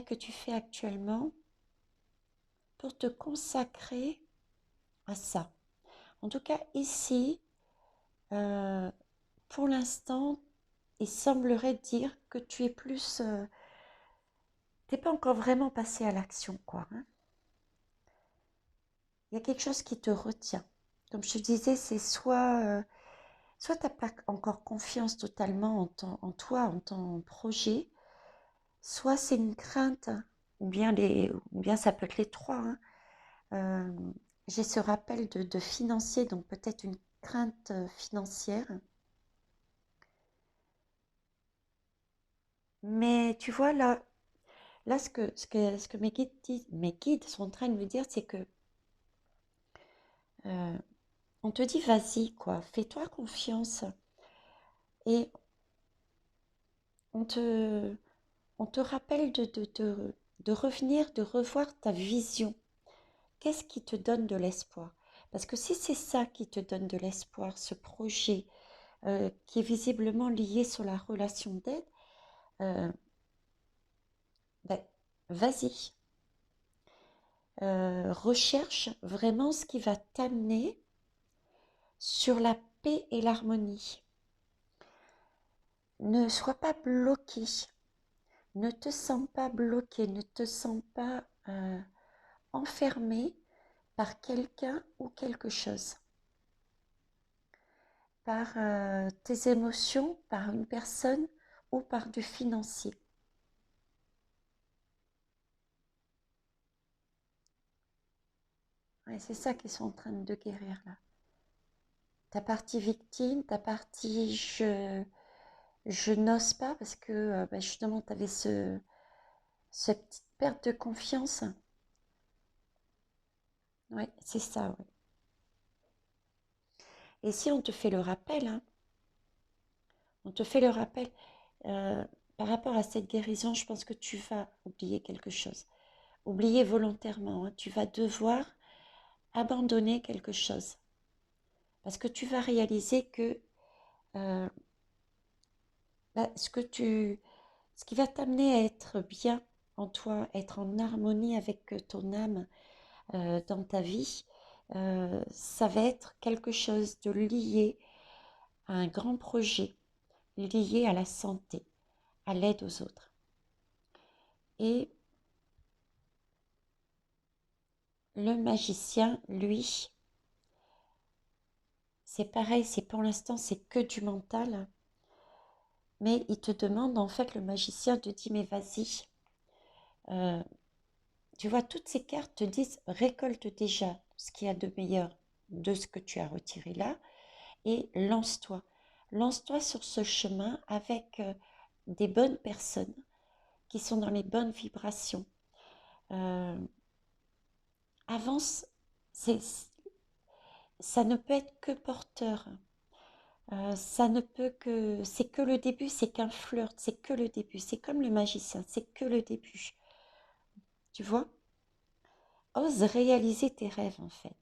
que tu fais actuellement, pour te consacrer à ça. En tout cas, ici, euh, pour l'instant, il semblerait dire que tu es plus... t'es pas encore vraiment passé à l'action, quoi. Hein. Il y a quelque chose qui te retient. Comme je te disais, c'est soit tu n'as pas encore confiance totalement en toi, en ton projet, soit c'est une crainte, ou bien ça peut être les trois. Hein. Euh, j'ai ce rappel de financier, donc peut-être une crainte financière. Mais tu vois, là ce que mes guides sont en train de me dire, c'est que euh, on te dit, vas-y, quoi, fais-toi confiance. Et on te, on te rappelle de revenir, de revoir ta vision. Qu'est-ce qui te donne de l'espoir? Parce que si c'est ça qui te donne de l'espoir, ce projet qui est visiblement lié sur la relation d'aide, euh, ben, vas-y. Recherche vraiment ce qui va t'amener sur la paix et l'harmonie. Ne sois pas bloqué. Ne te sens pas bloqué. Ne te sens pas enfermé par quelqu'un ou quelque chose. Par tes émotions, par une personne ou par du financier. Ouais, c'est ça qu'ils sont en train de guérir là. Ta partie victime, ta partie je n'ose pas parce que bah, justement tu avais cette petite perte de confiance. Ouais, c'est ça. Ouais. Et si on te fait le rappel, hein, on te fait le rappel euh, par rapport à cette guérison, je pense que tu vas oublier quelque chose. Oublier volontairement, hein, tu vas devoir abandonner quelque chose. Parce que tu vas réaliser que euh, bah, ce qui va t'amener à être bien en toi, être en harmonie avec ton âme dans ta vie, ça va être quelque chose de lié à un grand projet, lié à la santé, à l'aide aux autres. Et le magicien, lui, c'est pareil, c'est pour l'instant, c'est que du mental, mais il te demande, en fait, le magicien te dit, mais vas-y, euh, tu vois, toutes ces cartes te disent, récolte déjà ce qu'il y a de meilleur de ce que tu as retiré là, et lance-toi. Lance-toi sur ce chemin avec des bonnes personnes qui sont dans les bonnes vibrations. Euh, avance, ça ne peut être que porteur. Ça ne peut que, c'est que le début, c'est qu'un flirt, c'est que le début. C'est comme le magicien, c'est que le début. Tu vois? Ose réaliser tes rêves en fait.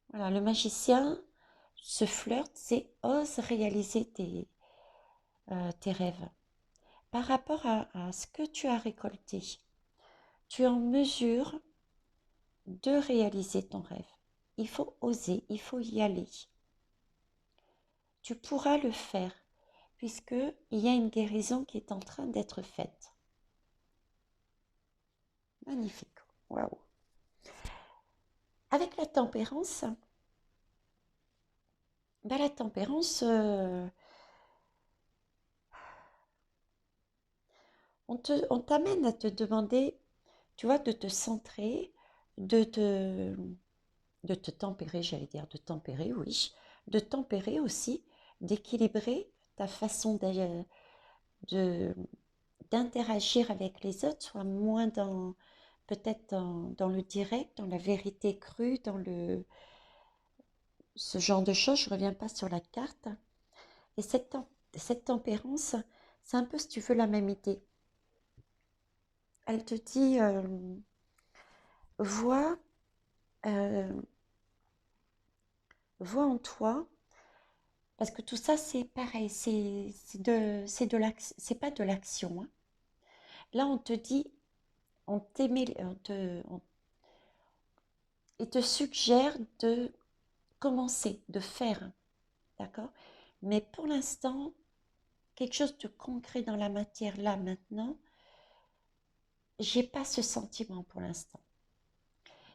Voilà, le magicien, ce flirt, c'est ose réaliser tes rêves. Par rapport à ce que tu as récolté, tu es en mesure de réaliser ton rêve. Il faut oser, il faut y aller. Tu pourras le faire puisqu'il y a une guérison qui est en train d'être faite. Magnifique. Waouh. Avec la tempérance, ben la tempérance, on t'amène à te demander, tu vois, de te centrer, de te, de te tempérer, j'allais dire, de tempérer, oui, de tempérer aussi, d'équilibrer ta façon de, d'interagir avec les autres, soit moins peut-être dans le direct, dans la vérité crue, ce genre de choses. Je ne reviens pas sur la carte. Et cette tempérance, c'est un peu, si tu veux, la même idée. Elle te dit, vois, euh, vois en toi, parce que tout ça c'est pareil, c'est pas de l'action, hein. Là on te dit, il te suggère de commencer, de faire, d'accord? Mais pour l'instant, quelque chose de concret dans la matière là maintenant, j'ai pas ce sentiment pour l'instant.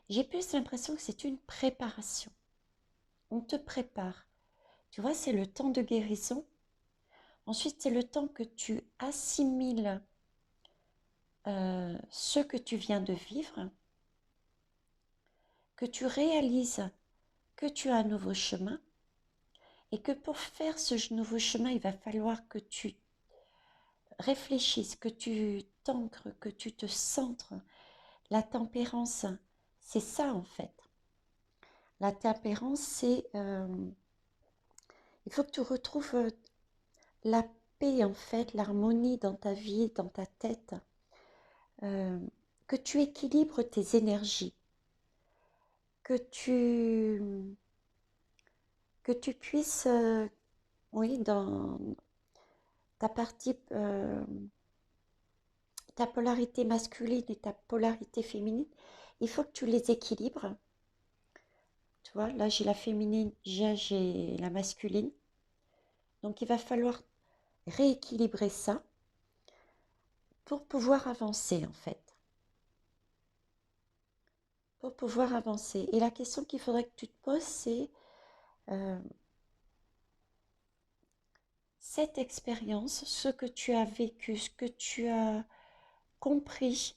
J'ai plus l'impression que c'est une préparation. On te prépare. Tu vois, c'est le temps de guérison. Ensuite, c'est le temps que tu assimiles ce que tu viens de vivre, que tu réalises que tu as un nouveau chemin et que pour faire ce nouveau chemin, il va falloir que tu réfléchisses, que tu t'ancres, que tu te centres. La tempérance, c'est ça en fait. La tempérance, c'est... il faut que tu retrouves la paix en fait, l'harmonie dans ta vie, dans ta tête. Que tu équilibres tes énergies. Que tu puisses, oui, dans ta partie, ta polarité masculine et ta polarité féminine, il faut que tu les équilibres. Tu vois, là j'ai la féminine, j'ai la masculine. Donc il va falloir rééquilibrer ça pour pouvoir avancer en fait. Pour pouvoir avancer. Et la question qu'il faudrait que tu te poses, c'est euh, cette expérience, ce que tu as vécu, ce que tu as compris,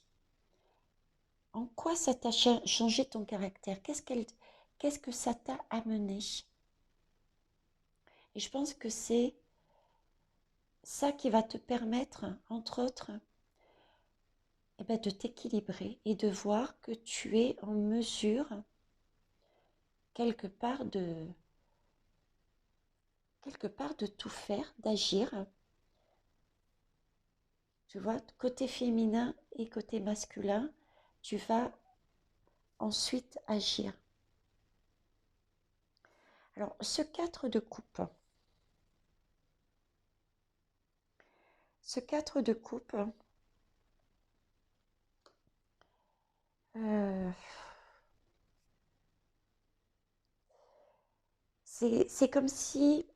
en quoi ça t'a changé ton caractère? Qu'est-ce que ça t'a amené? Et je pense que c'est ça qui va te permettre, entre autres, eh ben, de t'équilibrer et de voir que tu es en mesure, quelque part, de tout faire, d'agir. Tu vois, côté féminin et côté masculin, tu vas ensuite agir. Alors, ce 4 de coupe, euh, c'est comme si,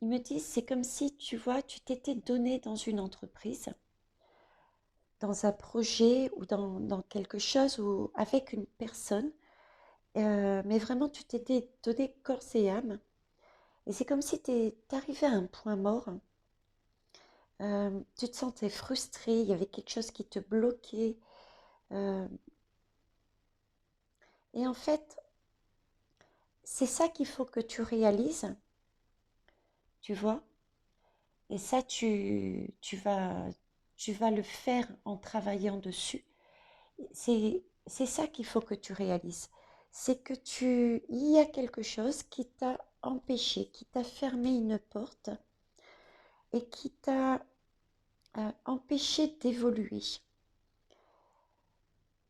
ils me disent, c'est comme si, tu vois, tu t'étais donné dans une entreprise, dans un projet ou dans quelque chose ou avec une personne, mais vraiment tu t'étais donné corps et âme. Et c'est comme si tu arrivais à un point mort. Tu te sentais frustré, il y avait quelque chose qui te bloquait. euh, et en fait, c'est ça qu'il faut que tu réalises, tu vois. Et ça, tu vas le faire en travaillant dessus. C'est ça qu'il faut que tu réalises. C'est que il y a quelque chose qui t'a empêché, qui t'a fermé une porte et qui t'a empêché d'évoluer.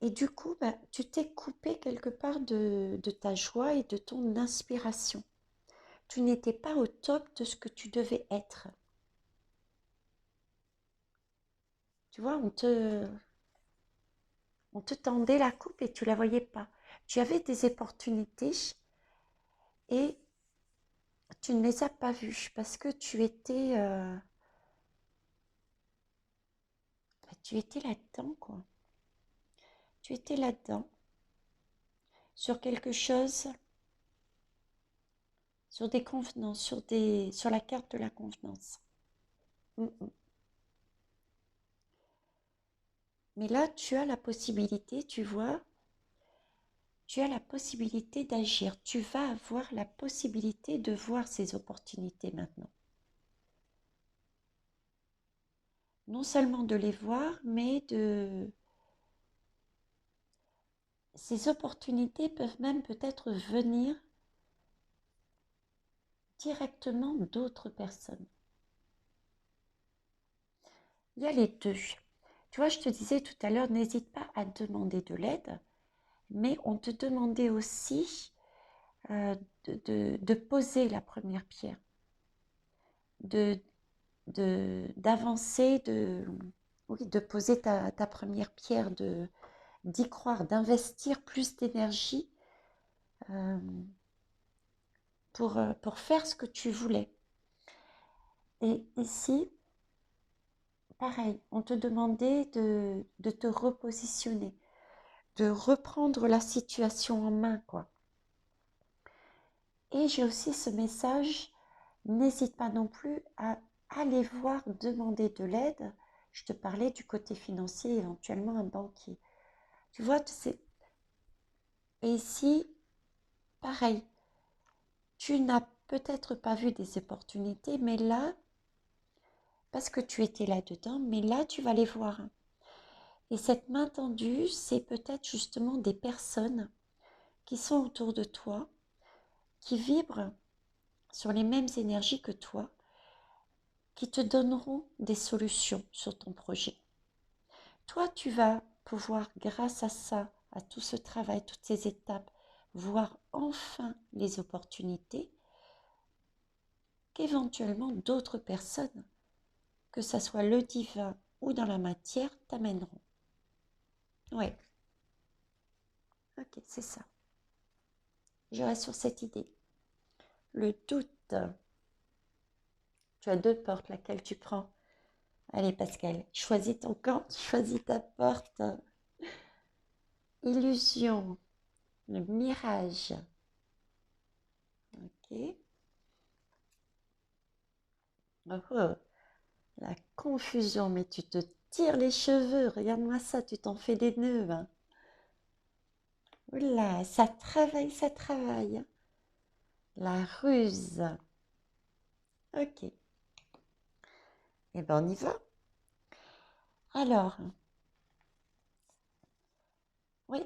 Et du coup, bah, tu t'es coupé quelque part de ta joie et de ton inspiration. Tu n'étais pas au top de ce que tu devais être. Tu vois, on te tendait la coupe et tu la voyais pas. Tu avais des opportunités et tu ne les as pas vues parce que tu étais là-dedans, quoi. Tu étais là-dedans, sur quelque chose, sur des convenances, sur la carte de la convenance. Mm, mm. Mais là, tu as la possibilité, tu vois, tu as la possibilité d'agir. Tu vas avoir la possibilité de voir ces opportunités maintenant. Non seulement de les voir, mais ces opportunités peuvent même peut-être venir directement d'autres personnes. Il y a les deux. Tu vois, je te disais tout à l'heure, n'hésite pas à demander de l'aide, mais on te demandait aussi de poser la première pierre, d'avancer, oui, de poser ta première pierre, d'y croire, d'investir plus d'énergie pour faire ce que tu voulais. Et ici, pareil, on te demandait de te repositionner, de reprendre la situation en main, quoi. Et j'ai aussi ce message, n'hésite pas non plus à aller voir, demander de l'aide. Je te parlais du côté financier, éventuellement un banquier. Tu vois, et ici, pareil, tu n'as peut-être pas vu des opportunités, mais là, parce que tu étais là-dedans, mais là, tu vas les voir. Et cette main tendue, c'est peut-être justement des personnes qui sont autour de toi, qui vibrent sur les mêmes énergies que toi, qui te donneront des solutions sur ton projet. Toi, tu vas pouvoir, grâce à ça, à tout ce travail, toutes ces étapes, voir enfin les opportunités qu'éventuellement d'autres personnes, que ça soit le divin ou dans la matière, t'amèneront. Oui, ok, c'est ça. Je reste sur cette idée. Le doute. Tu as deux portes, laquelle tu prends? Allez Pascal, choisis ton camp, choisis ta porte. Illusion, le mirage. Ok. Oh, oh, la confusion, mais tu te tires les cheveux. Regarde-moi ça, tu t'en fais des nœuds. Hein. Oula, ça travaille, ça travaille. La ruse. Ok. Eh ben, on y va. Alors, oui,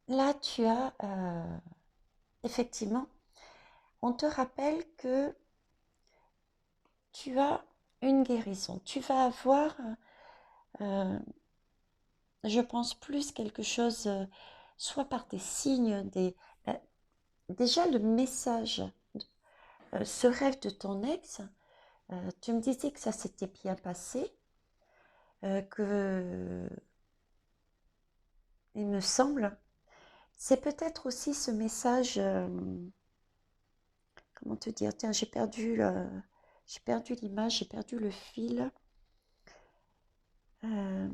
là, tu as effectivement, on te rappelle que tu as une guérison. Tu vas avoir, euh, je pense, plus quelque chose, soit par des signes, bah, déjà le message, ce rêve de ton ex, tu me disais que ça s'était bien passé, que, il me semble, c'est peut-être aussi ce message, comment te dire, tiens, j'ai perdu l'image, j'ai perdu le fil. Euh,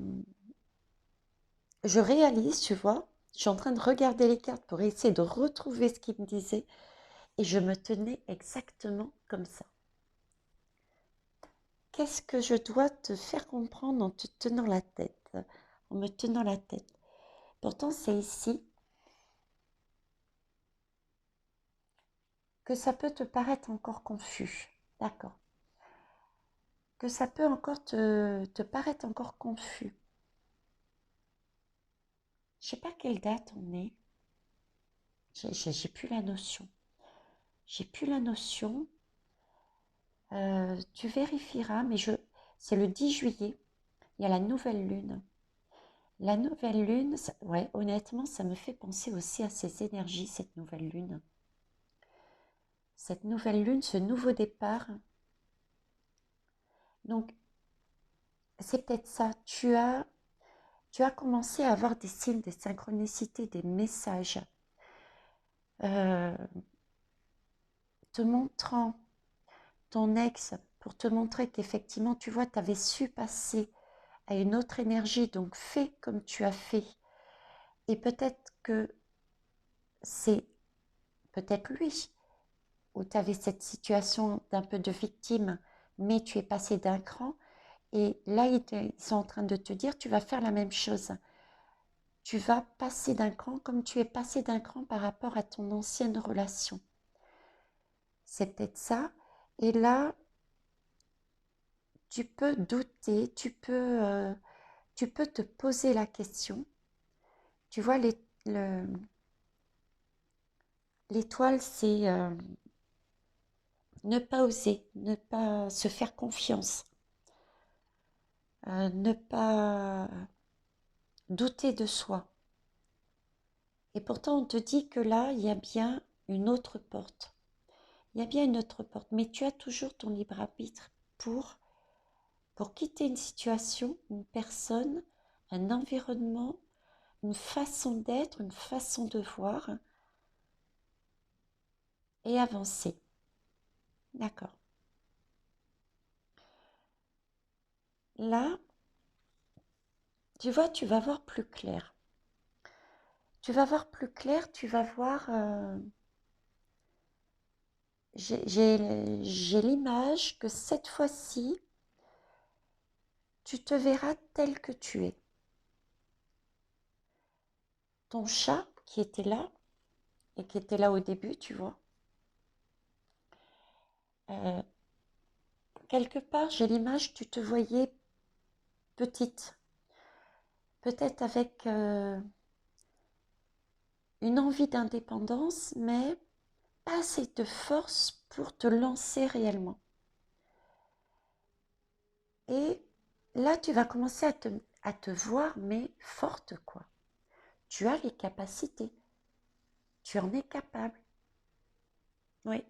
je réalise, tu vois, je suis en train de regarder les cartes pour essayer de retrouver ce qu'il me disait et je me tenais exactement comme ça. Qu'est-ce que je dois te faire comprendre en te tenant la tête, en me tenant la tête? Pourtant, c'est ici que ça peut te paraître encore confus. D'accord. Que ça peut encore te paraître encore confus. Je sais pas quelle date on est. J'ai plus la notion. J'ai plus la notion. Tu vérifieras, mais c'est le 10 juillet. Il y a la nouvelle lune. La nouvelle lune, ouais, honnêtement, ça me fait penser aussi à ces énergies, cette nouvelle lune. Cette nouvelle lune, ce nouveau départ. Donc, c'est peut-être ça. Tu as commencé à avoir des signes, des synchronicités, des messages euh, te montrant ton ex pour te montrer qu'effectivement, tu vois, tu avais su passer à une autre énergie, donc fais comme tu as fait. Et peut-être que c'est peut-être lui, où tu avais cette situation d'un peu de victime, mais tu es passé d'un cran. Et là, ils sont en train de te dire, tu vas faire la même chose. Tu vas passer d'un cran comme tu es passé d'un cran par rapport à ton ancienne relation. C'est peut-être ça. Et là, tu peux douter, tu peux te poser la question. Tu vois, l'étoile, c'est ne pas oser, ne pas se faire confiance, ne pas douter de soi. Et pourtant, on te dit que là, il y a bien une autre porte. Il y a bien une autre porte, mais tu as toujours ton libre arbitre pour quitter une situation, une personne, un environnement, une façon d'être, une façon de voir et avancer. D'accord. Là, tu vois, tu vas voir plus clair. Tu vas voir plus clair, tu vas voir... j'ai l'image que cette fois-ci, tu te verras tel que tu es. Ton chat qui était là, et qui était là au début, tu vois, euh, quelque part, j'ai l'image, tu te voyais petite, peut-être avec une envie d'indépendance, mais pas assez de force pour te lancer réellement. Et là, tu vas commencer à te voir, mais forte, quoi. Tu as les capacités, tu en es capable. Oui,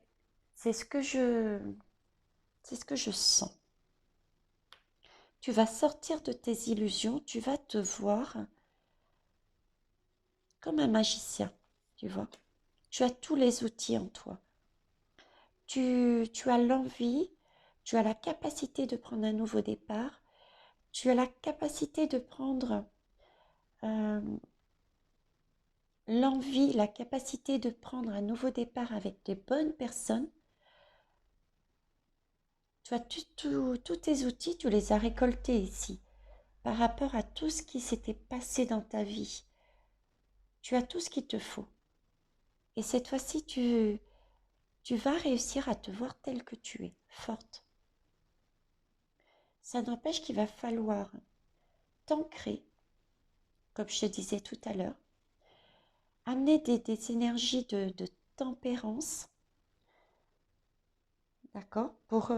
c'est ce que c'est ce que je sens. Tu vas sortir de tes illusions, tu vas te voir comme un magicien, tu vois. Tu as tous les outils en toi. Tu as l'envie, tu as la capacité de prendre un nouveau départ, tu as la capacité de prendre euh, l'envie, la capacité de prendre un nouveau départ avec des bonnes personnes. Tu as tous tes outils, tu les as récoltés ici par rapport à tout ce qui s'était passé dans ta vie. Tu as tout ce qu'il te faut. Et cette fois-ci, tu vas réussir à te voir telle que tu es, forte. Ça n'empêche qu'il va falloir t'ancrer, comme je te disais tout à l'heure, amener des énergies de tempérance, d'accord, pour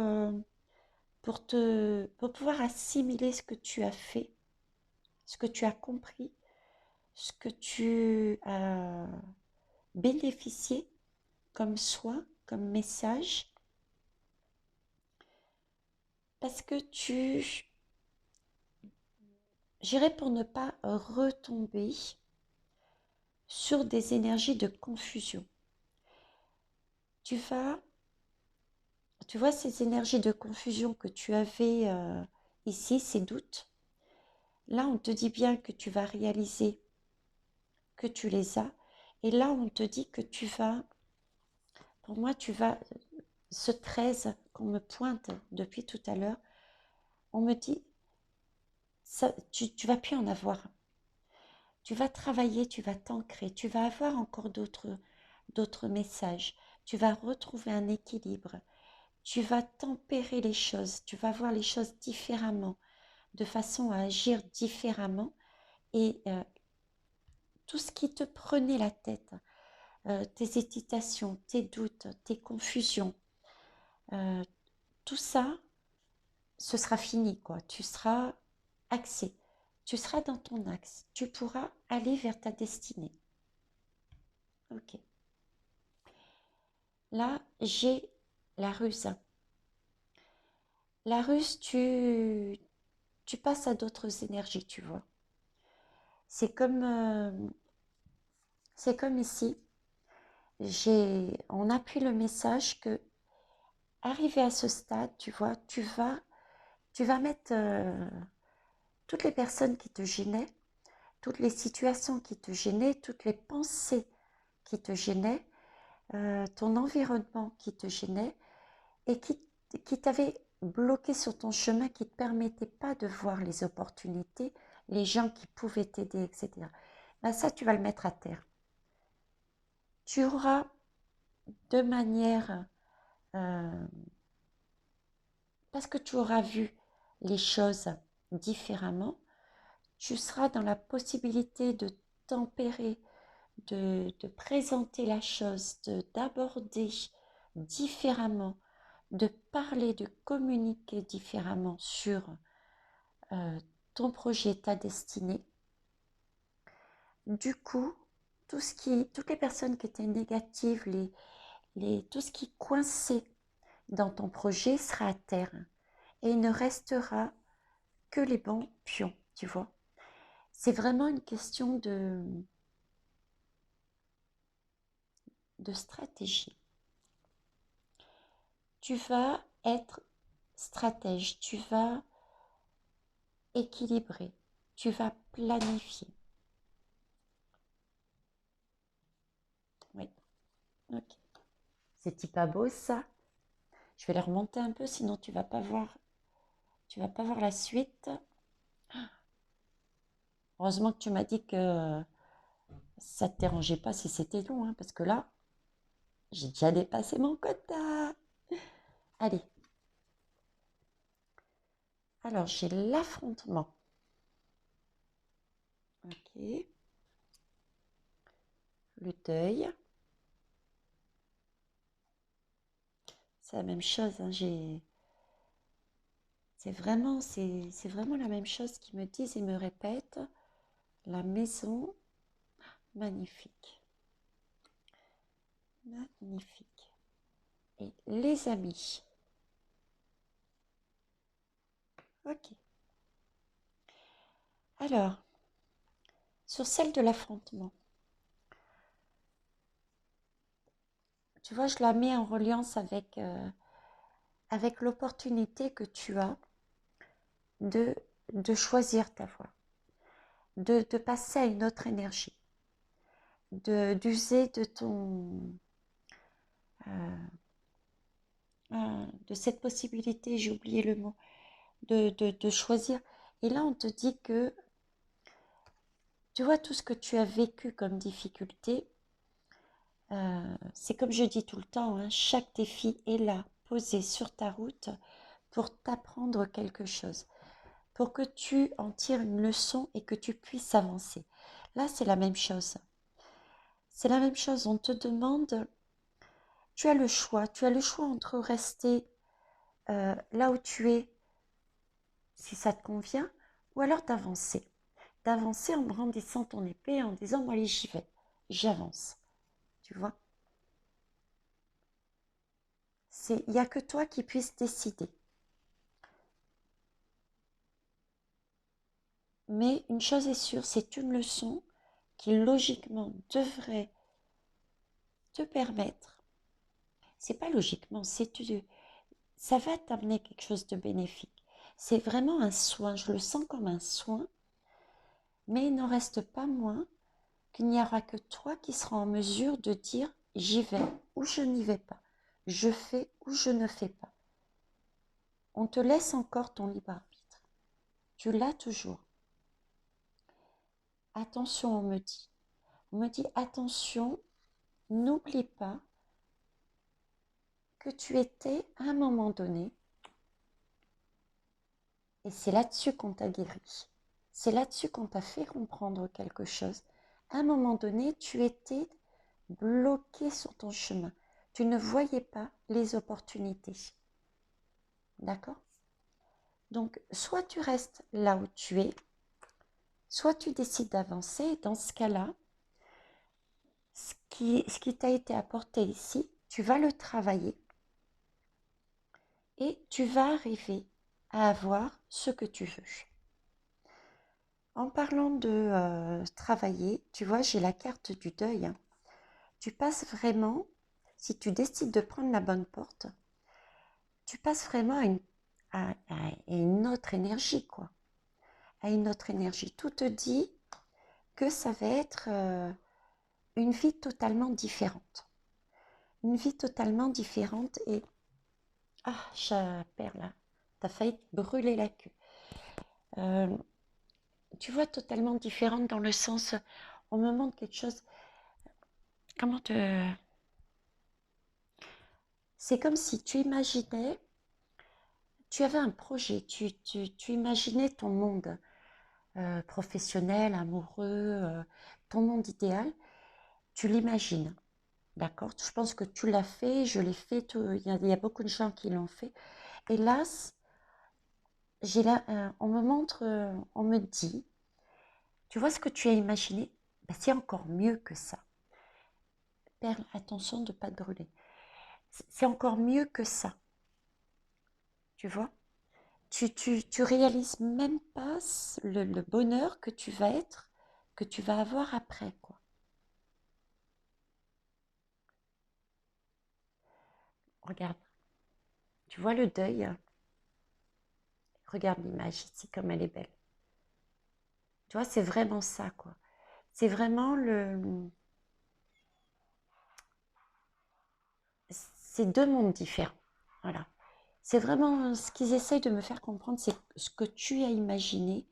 pouvoir assimiler ce que tu as fait, ce que tu as compris, ce que tu as bénéficié comme soin, comme message, parce que j'irais pour ne pas retomber sur des énergies de confusion. Tu vois ces énergies de confusion que tu avais ici, ces doutes. Là, on te dit bien que tu vas réaliser que tu les as. Et là, on te dit que pour moi, ce 13 qu'on me pointe depuis tout à l'heure, on me dit, ça, tu vas plus en avoir. Tu vas travailler, tu vas t'ancrer, tu vas avoir encore d'autres messages. Tu vas retrouver un équilibre. Tu vas tempérer les choses. Tu vas voir les choses différemment, de façon à agir différemment. Et tout ce qui te prenait la tête, tes hésitations, tes doutes, tes confusions, euh, tout ça, ce sera fini, quoi. Tu seras axé, tu seras dans ton axe, tu pourras aller vers ta destinée. Ok. Là, j'ai la ruse. La ruse, tu passes à d'autres énergies, tu vois. C'est comme, euh, c'est comme ici. On appuie le message que, arrivé à ce stade, tu vois, tu vas mettre toutes les personnes qui te gênaient, toutes les situations qui te gênaient, toutes les pensées qui te gênaient, ton environnement qui te gênait et qui t'avait bloqué sur ton chemin, qui ne te permettait pas de voir les opportunités, les gens qui pouvaient t'aider, etc. Ben ça, tu vas le mettre à terre. Tu auras de manière, euh, parce que tu auras vu les choses différemment, tu seras dans la possibilité de tempérer, de présenter la chose, d'aborder différemment, de parler, de communiquer différemment sur ton projet, ta destinée. Du coup, toutes les personnes qui étaient négatives, tout ce qui coinçait dans ton projet sera à terre. Et il ne restera que les bons pions, tu vois. C'est vraiment une question de stratégie. Tu vas être stratège, tu vas équilibrer, tu vas planifier. Oui, ok. C'est-il pas beau ça? Je vais les remonter un peu, sinon tu vas pas voir la suite. Heureusement que tu m'as dit que ça ne te dérangeait pas si c'était long, hein, parce que là, j'ai déjà dépassé mon quota. Allez. Alors, j'ai l'affrontement. Ok. Le deuil. C'est la même chose, hein, c'est vraiment la même chose qu'ils me disent et me répètent. La maison, magnifique. Magnifique. Et les amis. Ok. Alors, sur celle de l'affrontement, tu vois, je la mets en reliance avec l'opportunité que tu as de, de choisir ta voie, de passer à une autre énergie, d'user de cette possibilité, j'ai oublié le mot, de choisir. Et là, on te dit que, tu vois, tout ce que tu as vécu comme difficulté, c'est comme je dis tout le temps, hein, chaque défi est là, posé sur ta route pour t'apprendre quelque chose, pour que tu en tires une leçon et que tu puisses avancer. Là, c'est la même chose. C'est la même chose, on te demande, tu as le choix entre rester là où tu es, si ça te convient, ou alors d'avancer. D'avancer en brandissant ton épée, en disant, moi, allez, j'y vais, j'avance. Tu vois? Il n'y a que toi qui puisses décider. Mais une chose est sûre, c'est une leçon qui logiquement devrait te permettre, c'est pas logiquement, ça va t'amener quelque chose de bénéfique. C'est vraiment un soin, je le sens comme un soin, mais il n'en reste pas moins qu'il n'y aura que toi qui seras en mesure de dire j'y vais ou je n'y vais pas, je fais ou je ne fais pas. On te laisse encore ton libre arbitre. Tu l'as toujours. Attention, on me dit attention, n'oublie pas que tu étais à un moment donné, et c'est là-dessus qu'on t'a guéri, c'est là-dessus qu'on t'a fait comprendre quelque chose. À un moment donné, tu étais bloqué sur ton chemin. Tu ne voyais pas les opportunités. D'accord? Donc, soit tu restes là où tu es, soit tu décides d'avancer. Dans ce cas-là, ce qui t'a été apporté ici, tu vas le travailler et tu vas arriver à avoir ce que tu veux. En parlant de travailler, tu vois, j'ai la carte du deuil, hein. Tu passes vraiment, si tu décides de prendre la bonne porte, tu passes vraiment à une autre énergie, quoi. À une autre énergie. Tout te dit que ça va être une vie totalement différente. Une vie totalement différente et... Ah, perle, t'as failli te brûler la queue. Tu vois, totalement différente dans le sens, on me montre quelque chose, comment te... C'est comme si tu imaginais, tu avais un projet, tu imaginais ton monde professionnel, amoureux, ton monde idéal, tu l'imagines, d'accord? Je pense que tu l'as fait, je l'ai fait, il y a beaucoup de gens qui l'ont fait. Hélas, on me montre, on me dit, tu vois ce que tu as imaginé? C'est encore mieux que ça. Perle, attention de ne pas te brûler. C'est encore mieux que ça. Tu vois? Tu réalises même pas le bonheur que tu vas être, que tu vas avoir après, quoi. Regarde, tu vois le deuil? Regarde l'image ici, comme elle est belle. Tu vois, c'est vraiment ça, quoi. C'est vraiment c'est deux mondes différents. Voilà. C'est vraiment ce qu'ils essayent de me faire comprendre, c'est ce que tu as imaginé.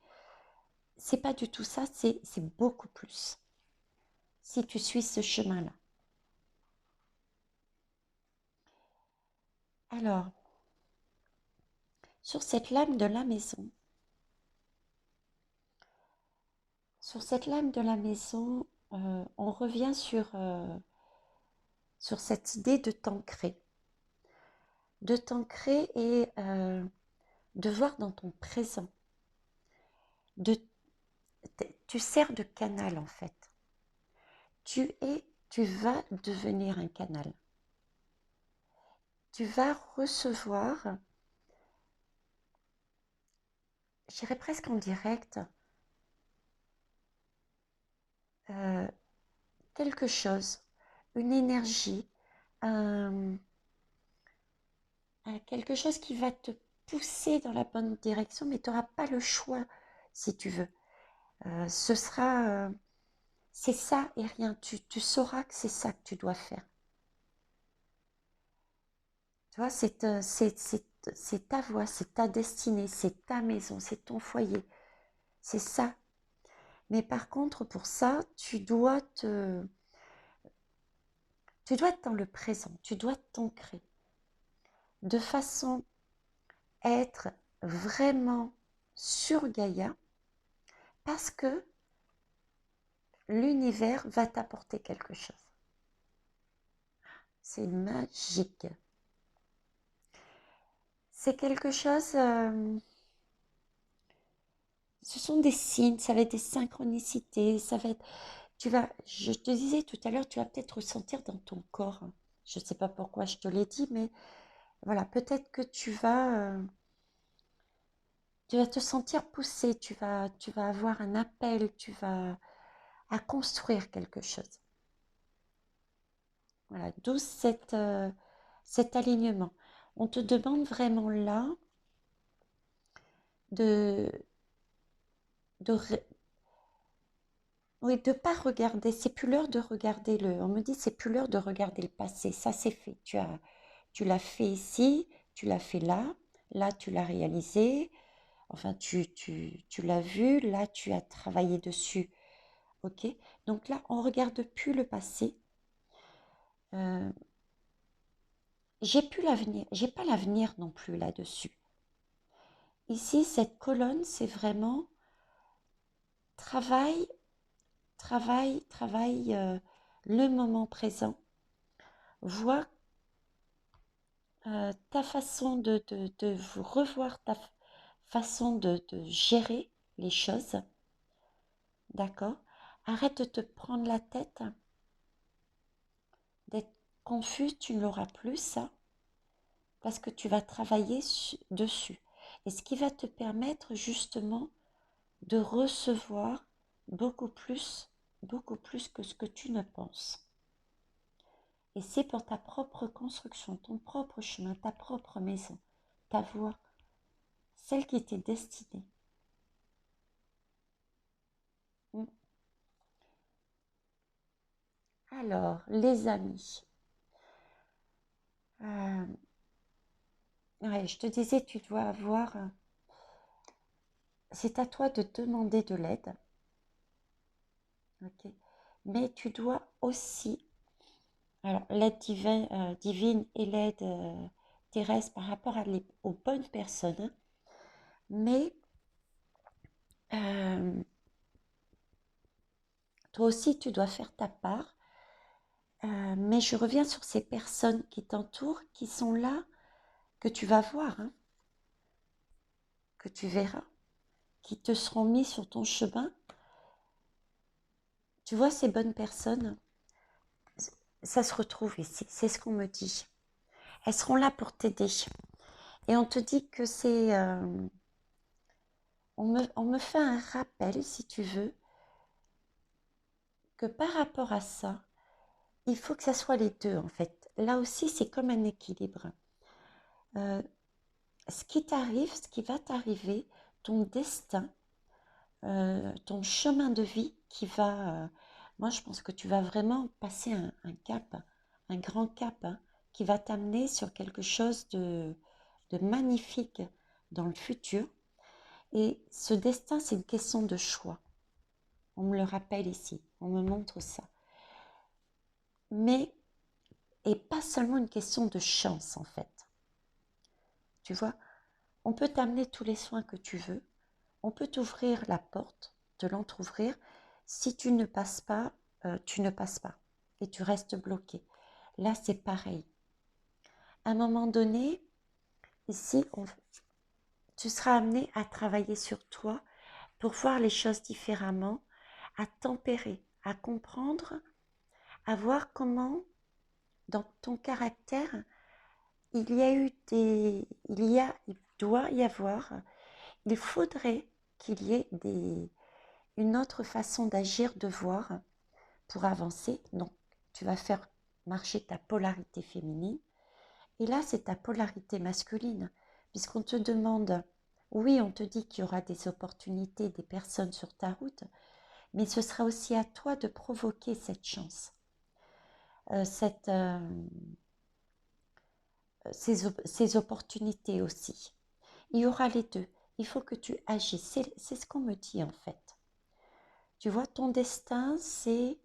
C'est pas du tout ça, c'est beaucoup plus. Si tu suis ce chemin-là. Alors, sur cette lame de la maison, on revient sur cette idée de t'ancrer et de voir dans ton présent. De, tu sers de canal en fait. Tu vas devenir un canal. Tu vas recevoir, je dirais presque en direct, euh, quelque chose, une énergie, un, quelque chose qui va te pousser dans la bonne direction, mais tu n'auras pas le choix si tu veux. Ce sera, c'est ça et rien. Tu sauras que c'est ça que tu dois faire. Tu vois, c'est ta voie, c'est ta destinée, c'est ta maison, c'est ton foyer. C'est ça. Mais par contre, pour ça, tu dois être dans le présent, tu dois t'ancrer de façon à être vraiment sur Gaïa parce que l'univers va t'apporter quelque chose. C'est magique. C'est quelque chose, ce sont des signes, ça va être des synchronicités, ça va être, je te disais tout à l'heure, tu vas peut-être ressentir dans ton corps, hein. Je ne sais pas pourquoi je te l'ai dit, mais voilà, peut-être que tu vas te sentir poussé, tu vas avoir un appel, tu vas à construire quelque chose. Voilà, d'où cet alignement. On te demande vraiment là de, de, oui, de pas regarder. C'est plus l'heure de regarder on me dit c'est plus l'heure de regarder le passé. Ça c'est fait. Tu l'as fait ici, tu l'as fait là, là tu l'as réalisé. Enfin, tu l'as vu, là tu as travaillé dessus. Ok? Donc là, on regarde plus le passé. Euh, j'ai plus l'avenir. J'ai pas l'avenir non plus là-dessus. Ici, cette colonne, c'est vraiment travail, travail, travail, le moment présent. Vois ta façon de revoir ta façon de gérer les choses. D'accord? Arrête de te prendre la tête, d'être confus, tu ne l'auras plus, ça, parce que tu vas travailler dessus. Et ce qui va te permettre justement de recevoir beaucoup plus que ce que tu ne penses. Et c'est pour ta propre construction, ton propre chemin, ta propre maison, ta voie, celle qui t'est destinée. Mm. Alors, les amis, euh, ouais, je te disais, tu dois avoir, c'est à toi de demander de l'aide, ok? Mais tu dois aussi, alors l'aide divine et l'aide terrestre par rapport aux bonnes personnes, mais euh, toi aussi tu dois faire ta part. Mais je reviens sur ces personnes qui t'entourent, qui sont là, que tu vas voir, hein, que tu verras, qui te seront mis sur ton chemin. Tu vois, ces bonnes personnes, ça se retrouve ici, c'est ce qu'on me dit. Elles seront là pour t'aider. Et on te dit que c'est... on me fait un rappel, si tu veux, que par rapport à ça, il faut que ça soit les deux, en fait. Là aussi, c'est comme un équilibre. Ce qui t'arrive, ce qui va t'arriver, ton destin, ton chemin de vie qui va... moi, je pense que tu vas vraiment passer un cap, un grand cap, hein, qui va t'amener sur quelque chose de magnifique dans le futur. Et ce destin, c'est une question de choix. On me le rappelle ici, on me montre ça. Mais, et pas seulement une question de chance, en fait. Tu vois, on peut t'amener tous les soins que tu veux, on peut t'ouvrir la porte, te l'entrouvrir. Si tu ne passes pas, tu ne passes pas et tu restes bloqué. Là, c'est pareil. À un moment donné, ici, tu seras amené à travailler sur toi pour voir les choses différemment, à tempérer, à comprendre, à voir comment, dans ton caractère, il doit y avoir, il faudrait qu'il y ait une autre façon d'agir, de voir pour avancer. Donc, tu vas faire marcher ta polarité féminine. Et là, c'est ta polarité masculine, puisqu'on te demande, oui, on te dit qu'il y aura des opportunités, des personnes sur ta route, mais ce sera aussi à toi de provoquer cette chance, ces opportunités aussi. Il y aura les deux. Il faut que tu agisses. C'est ce qu'on me dit en fait. Tu vois, ton destin, il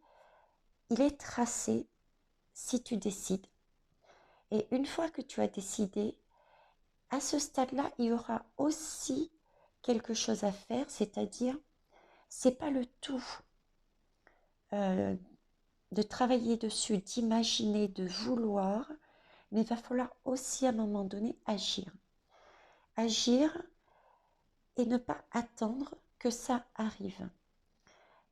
est tracé si tu décides. Et une fois que tu as décidé, à ce stade-là, il y aura aussi quelque chose à faire, c'est-à-dire, c'est pas le tout euh, de travailler dessus, d'imaginer, de vouloir, mais il va falloir aussi à un moment donné agir. Agir et ne pas attendre que ça arrive.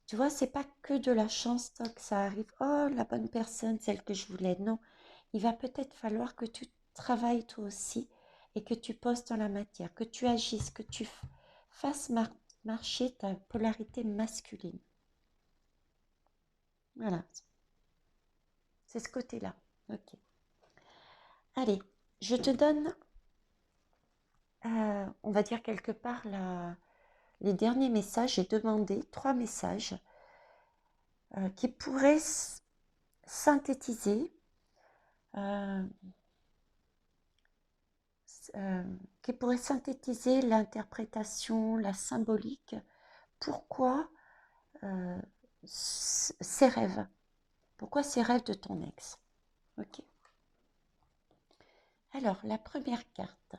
Tu vois, c'est pas que de la chance tant que ça arrive. Oh, la bonne personne, celle que je voulais. Non, il va peut-être falloir que tu travailles toi aussi et que tu poses dans la matière, que tu agisses, que tu fasses marcher ta polarité masculine. Voilà, c'est ce côté-là. Ok. Allez, je te donne, on va dire quelque part, les derniers messages. J'ai demandé 3 messages qui pourraient synthétiser euh, euh, qui pourrait synthétiser l'interprétation, la symbolique. Pourquoi ces rêves? Pourquoi ces rêves de ton ex? Ok. Alors, la première carte.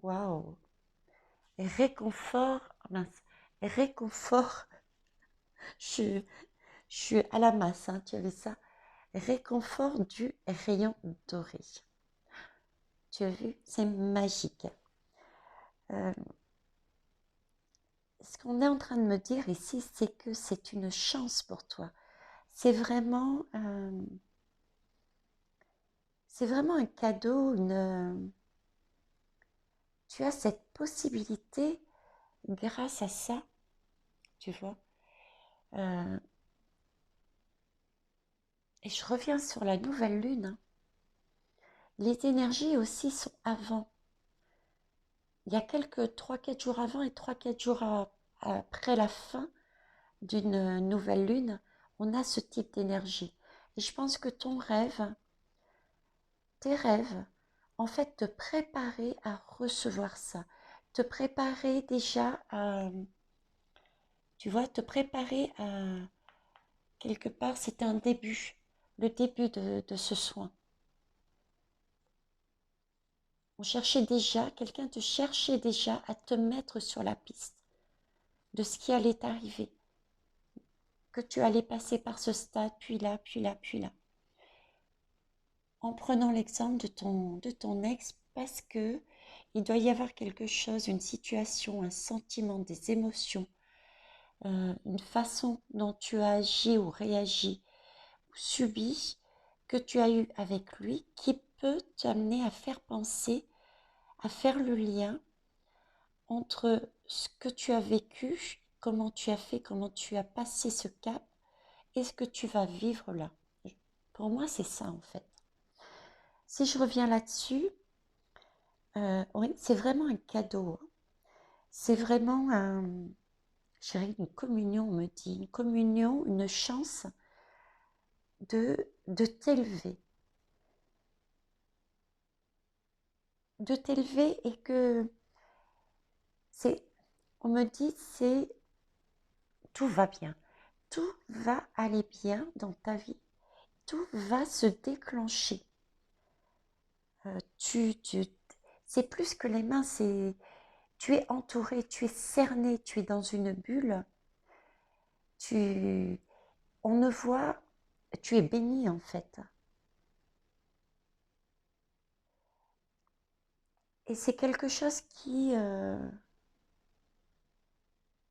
Waouh! Réconfort. Mince. Réconfort. Je, je suis à la masse, hein, tu as vu ça? Réconfort du rayon doré. Tu as vu? C'est magique. Euh, Ce qu'on est en train de me dire ici, c'est que c'est une chance pour toi. C'est vraiment, un cadeau, tu as cette possibilité grâce à ça, tu vois. Euh, et je reviens sur la nouvelle lune, hein. Les énergies aussi sont avant. Il y a quelques 3-4 jours avant et 3-4 jours après la fin d'une nouvelle lune, on a ce type d'énergie. Et je pense que tes rêves, en fait, te préparer à recevoir ça, te préparer déjà à, tu vois, te préparer à, quelque part, c'est un début, le début de ce soin. Quelqu'un te cherchait déjà à te mettre sur la piste de ce qui allait t'arriver, que tu allais passer par ce stade, puis là, puis là, puis là. En prenant l'exemple de ton ex, parce que il doit y avoir quelque chose, une situation, un sentiment, des émotions une façon dont tu as agi ou réagi ou subi que tu as eu avec lui qui peut t'amener à faire penser, à faire le lien entre ce que tu as vécu, comment tu as fait, comment tu as passé ce cap et ce que tu vas vivre là. Pour moi, c'est ça en fait. Si je reviens là-dessus, oui, c'est vraiment un cadeau, hein. C'est vraiment je dirais une communion, on me dit, une communion, une chance de t'élever. De t'élever et que c'est, on me dit, c'est tout va bien. Tout va aller bien dans ta vie. Tout va se déclencher. Euh, tu, tu, c'est plus que les mains, c'est, tu es entouré, tu es cerné, tu es dans une bulle. Tu, on ne voit, tu es béni en fait. Et c'est quelque chose qui,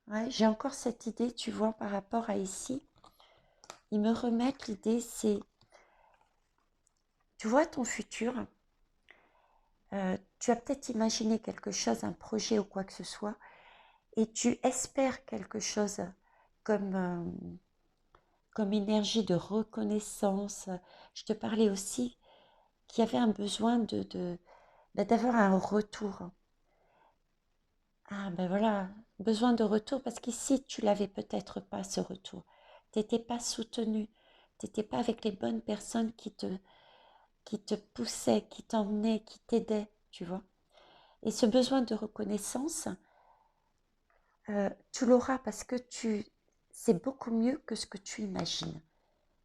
ouais, j'ai encore cette idée, tu vois, par rapport à ici. Ils me remettent l'idée, c'est, tu vois ton futur, tu as peut-être imaginé quelque chose, un projet ou quoi que ce soit, et tu espères quelque chose comme, comme énergie de reconnaissance. Je te parlais aussi qu'il y avait un besoin d'avoir un retour. Ah ben voilà, besoin de retour parce qu'ici tu l'avais peut-être pas ce retour. Tu n'étais pas soutenu, tu n'étais pas avec les bonnes personnes qui te poussaient, qui t'emmenaient, qui t'aidaient, tu vois. Et ce besoin de reconnaissance, tu l'auras parce que c'est beaucoup mieux que ce que tu imagines.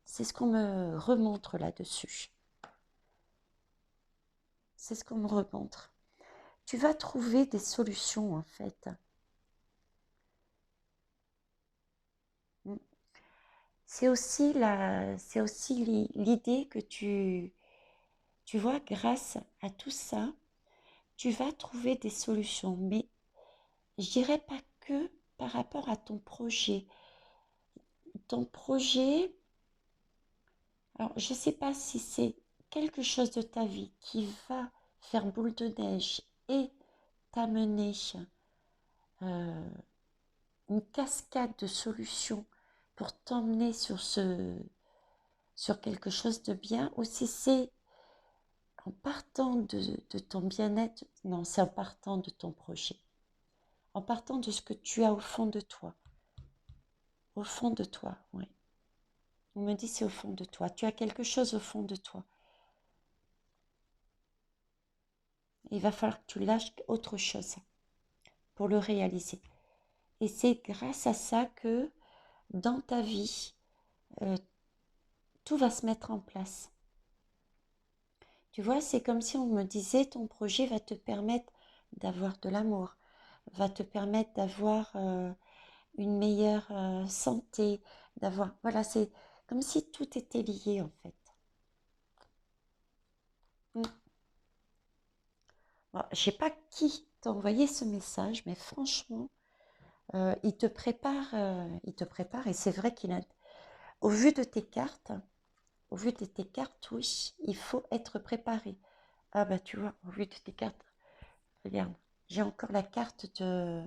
C'est ce qu'on me remontre là-dessus. C'est ce qu'on me remontre. Tu vas trouver des solutions en fait. Mm. C'est aussi l'idée que tu vois, grâce à tout ça, tu vas trouver des solutions. Mais je dirais pas que par rapport à ton projet. Ton projet, alors je ne sais pas si c'est quelque chose de ta vie qui va faire boule de neige et t'amener euh, une cascade de solutions pour t'emmener sur quelque chose de bien, ou si c'est en partant de ton bien-être, non, c'est en partant de ton projet, en partant de ce que tu as au fond de toi, oui. On me dit c'est au fond de toi, tu as quelque chose au fond de toi. Il va falloir que tu lâches autre chose pour le réaliser. Et c'est grâce à ça que dans ta vie, euh, tout va se mettre en place. Tu vois, c'est comme si on me disait, ton projet va te permettre d'avoir de l'amour, va te permettre d'avoir une meilleure santé, d'avoir... Voilà, c'est comme si tout était lié en fait. Mm. Bon, je ne sais pas qui t'a envoyé ce message, mais franchement, il te prépare et c'est vrai qu'il a... Au vu de tes cartes, au vu de tes cartes, oui, il faut être préparé. Ah bah tu vois, au vu de tes cartes, regarde, j'ai encore la carte de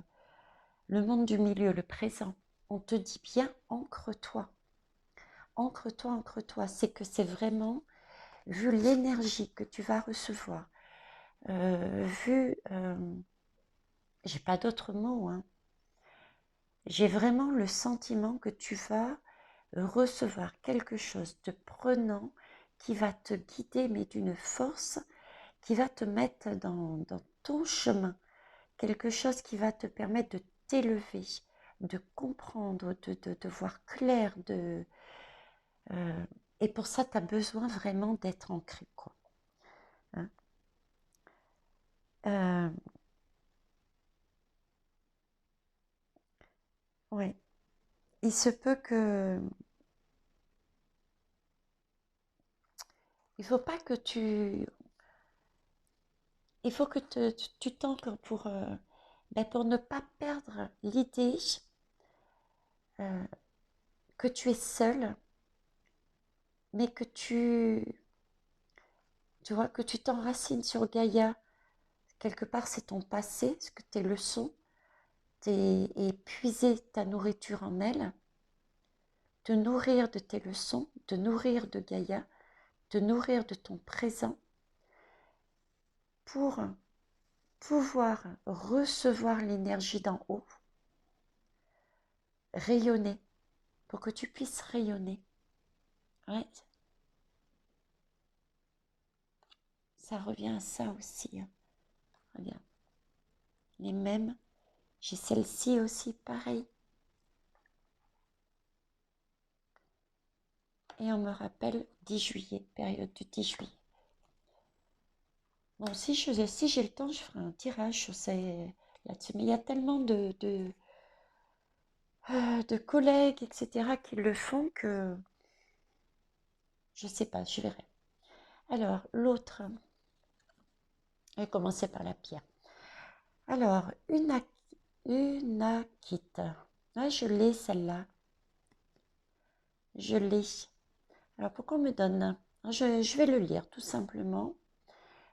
le monde du milieu, le présent. On te dit bien, ancre-toi, ancre-toi, ancre-toi. C'est que c'est vraiment, vu l'énergie que tu vas recevoir, j'ai pas d'autres mots, hein. J'ai vraiment le sentiment que tu vas recevoir quelque chose de prenant qui va te guider, mais d'une force qui va te mettre dans ton chemin, quelque chose qui va te permettre de t'élever, de comprendre, de voir clair, euh, et pour ça, tu as besoin vraiment d'être ancré, quoi. Hein. Euh, ouais. Il se peut que... Il faut pas que tu... Il faut que tu t'ancres pour ne pas perdre l'idée euh, que tu es seul, mais que tu vois, que tu t'enracines sur Gaïa. Quelque part, c'est ton passé, ce que tes leçons, et puiser ta nourriture en elle, te nourrir de tes leçons, te nourrir de Gaïa, te nourrir de ton présent pour pouvoir recevoir l'énergie d'en haut, rayonner, pour que tu puisses rayonner. Ouais, ça revient à ça aussi. Hein. Regarde, les mêmes. J'ai celle-ci aussi, pareil. Et on me rappelle 10 juillet, période du 10 juillet. Bon, si j'ai le temps, je ferai un tirage sur là-dessus. Mais il y a tellement de collègues, etc., qui le font que je ne sais pas, je verrai. Alors, l'autre, je vais commencer par la pierre. Alors, une akite. Ah, je l'ai celle-là. Je l'ai. Alors, pourquoi on me donne? Je vais le lire tout simplement.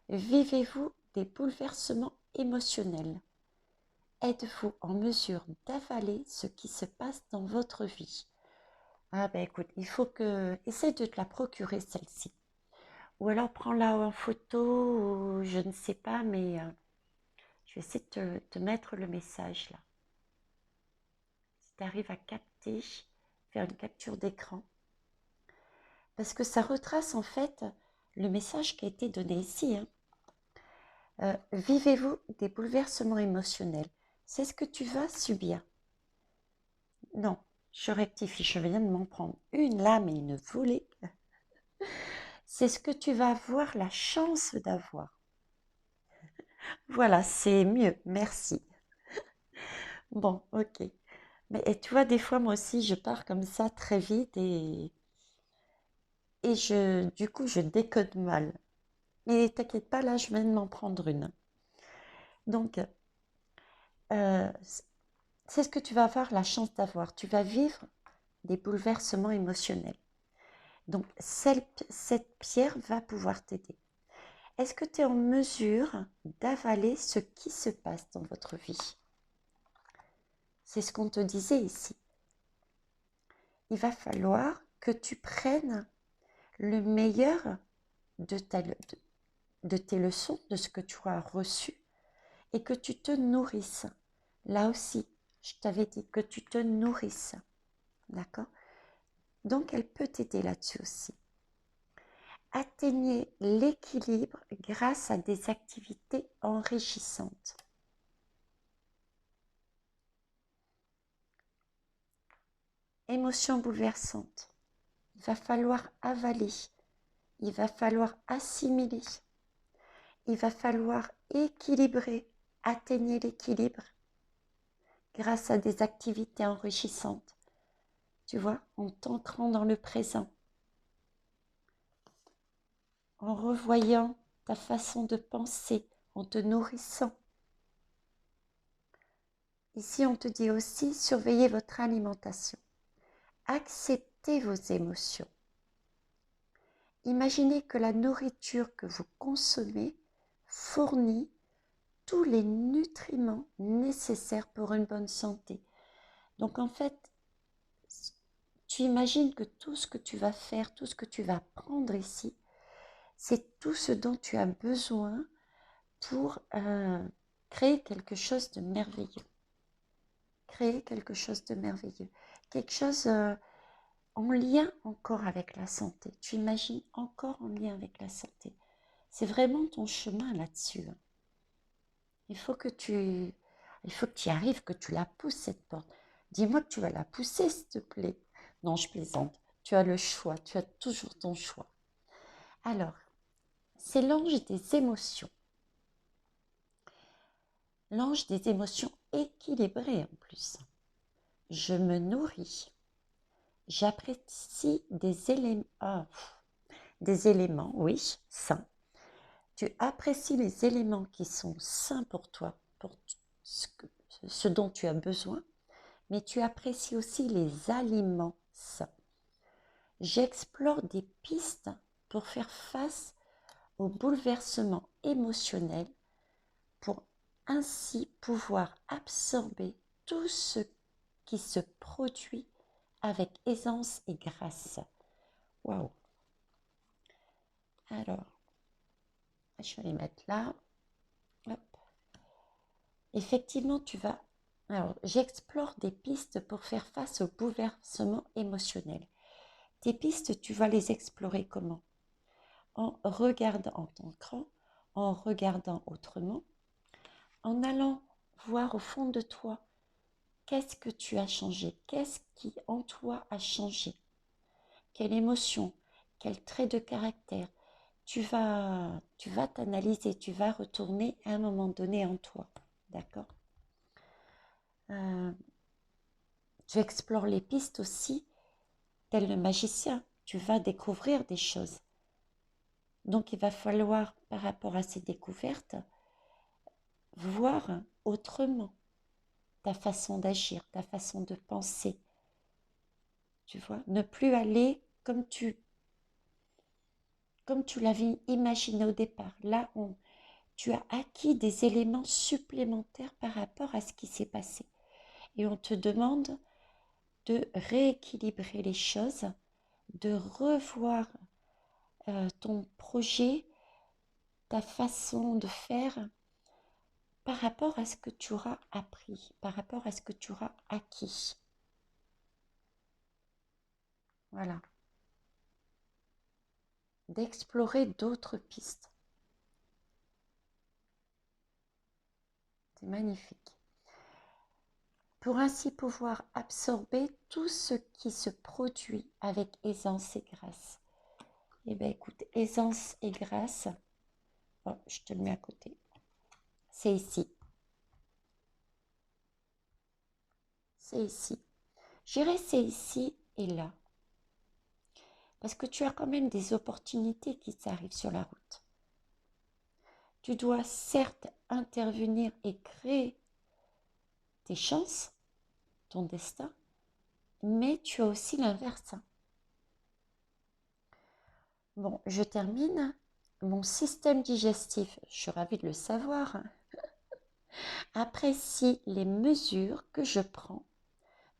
Vivez-vous des bouleversements émotionnels? Êtes-vous en mesure d'avaler ce qui se passe dans votre vie? Ah ben écoute, il faut que... Essaye de te la procurer celle-ci. Ou alors prends-la en photo, ou je ne sais pas, mais je vais essayer de te mettre le message là. Si tu arrives à capter, faire une capture d'écran. Parce que ça retrace en fait le message qui a été donné ici. Hein. Vivez-vous des bouleversements émotionnels? C'est ce que tu vas subir. Non, je rectifie, je viens de m'en prendre une là, mais une volée. C'est ce que tu vas avoir la chance d'avoir. Voilà, c'est mieux, merci. Bon, ok. Mais et tu vois, des fois, moi aussi, je pars comme ça très vite et du coup, je décode mal. Mais t'inquiète pas, là, je viens de m'en prendre une. Donc, euh, c'est ce que tu vas avoir la chance d'avoir. Tu vas vivre des bouleversements émotionnels. Donc, cette pierre va pouvoir t'aider. Est-ce que tu es en mesure d'avaler ce qui se passe dans votre vie? C'est ce qu'on te disait ici. Il va falloir que tu prennes le meilleur de tes leçons, de ce que tu as reçu, et que tu te nourrisses. Là aussi, je t'avais dit que tu te nourrisses. D'accord? Donc, elle peut t'aider là-dessus aussi. Atteignez l'équilibre grâce à des activités enrichissantes. Émotion bouleversante. Il va falloir avaler. Il va falloir assimiler. Il va falloir équilibrer. Atteignez l'équilibre grâce à des activités enrichissantes. Tu vois, en t'ancrant dans le présent, en revoyant ta façon de penser, en te nourrissant. Ici, on te dit aussi, surveillez votre alimentation. Acceptez vos émotions. Imaginez que la nourriture que vous consommez fournit tous les nutriments nécessaires pour une bonne santé. Donc en fait, tu imagines que tout ce que tu vas faire, tout ce que tu vas prendre ici, c'est tout ce dont tu as besoin pour créer quelque chose de merveilleux. Créer quelque chose de merveilleux. Quelque chose en lien encore avec la santé. Tu imagines encore en lien avec la santé. C'est vraiment ton chemin là-dessus. Hein. Il faut que tu y arrives, que tu la pousses cette porte. Dis-moi que tu vas la pousser, s'il te plaît. Non, je plaisante. Tu as le choix, tu as toujours ton choix. Alors, c'est l'ange des émotions. L'ange des émotions équilibrées en plus. Je me nourris. J'apprécie des éléments, oui, sains. Tu apprécies les éléments qui sont sains pour toi, pour ce dont tu as besoin. mais tu apprécies aussi les aliments sains. J'explore des pistes pour faire face aux bouleversements émotionnels, pour ainsi pouvoir absorber tout ce qui se produit avec aisance et grâce. Waouh! Alors, je vais les mettre là. Hop. Effectivement, tu vas... Alors, j'explore des pistes pour faire face aux bouleversements émotionnels. Tes pistes, tu vas les explorer comment? En regardant ton cran, en regardant autrement, en allant voir au fond de toi, qu'est-ce que tu as changé? Qu'est-ce qui en toi a changé? Quelle émotion? Quel trait de caractère? Tu vas t'analyser, tu vas retourner à un moment donné en toi. D'accord? Tu explores les pistes aussi, tel le magicien. Tu vas découvrir des choses. Donc, il va falloir, par rapport à ces découvertes, voir autrement ta façon d'agir, ta façon de penser. Tu vois, ne plus aller comme tu l'avais imaginé au départ. Là, tu as acquis des éléments supplémentaires par rapport à ce qui s'est passé. Et on te demande de rééquilibrer les choses, de revoir ton projet, ta façon de faire par rapport à ce que tu auras appris, par rapport à ce que tu auras acquis. Voilà. D'explorer d'autres pistes. C'est magnifique. Pour ainsi pouvoir absorber tout ce qui se produit avec aisance et grâce. Eh bien, écoute, aisance et grâce, oh, je te le mets à côté. C'est ici. C'est ici. J'irai, c'est ici et là. Parce que tu as quand même des opportunités qui t'arrivent sur la route. Tu dois certes intervenir et créer tes chances, ton destin, mais tu as aussi l'inverse. Bon, je termine. Mon système digestif, je suis ravie de le savoir, apprécie les mesures que je prends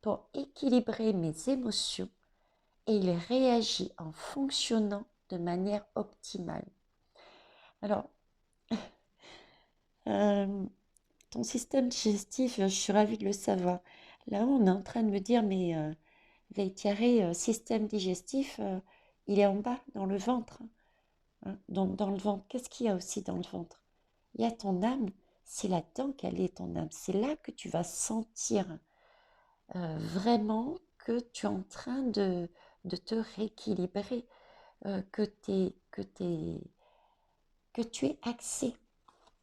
pour équilibrer mes émotions et il réagit en fonctionnant de manière optimale. Alors, ton système digestif, je suis ravie de le savoir. Là, on est en train de me dire, mais Veitiaré, système digestif, il est en bas, dans le ventre. Hein. Donc, dans le ventre, qu'est-ce qu'il y a aussi dans le ventre? Il y a ton âme, c'est là-dedans qu'elle est ton âme. C'est là que tu vas sentir vraiment que tu es en train de te rééquilibrer, que tu es axé,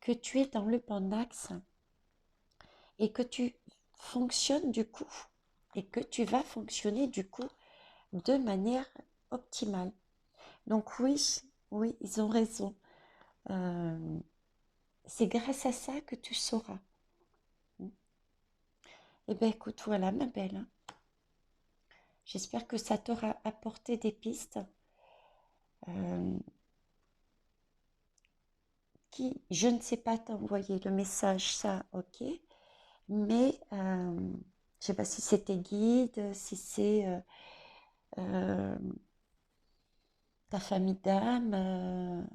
que tu es dans le bon axe et que tu fonctionnes du coup et que tu vas fonctionner du coup de manière optimale. Donc oui, oui, ils ont raison. C'est grâce à ça que tu sauras. Eh bien, écoute, voilà, ma belle. Hein. J'espère que ça t'aura apporté des pistes qui, je ne sais pas t'envoyer le message, ça, ok. Mais je ne sais pas si c'est tes guides, si c'est ta famille d'âme,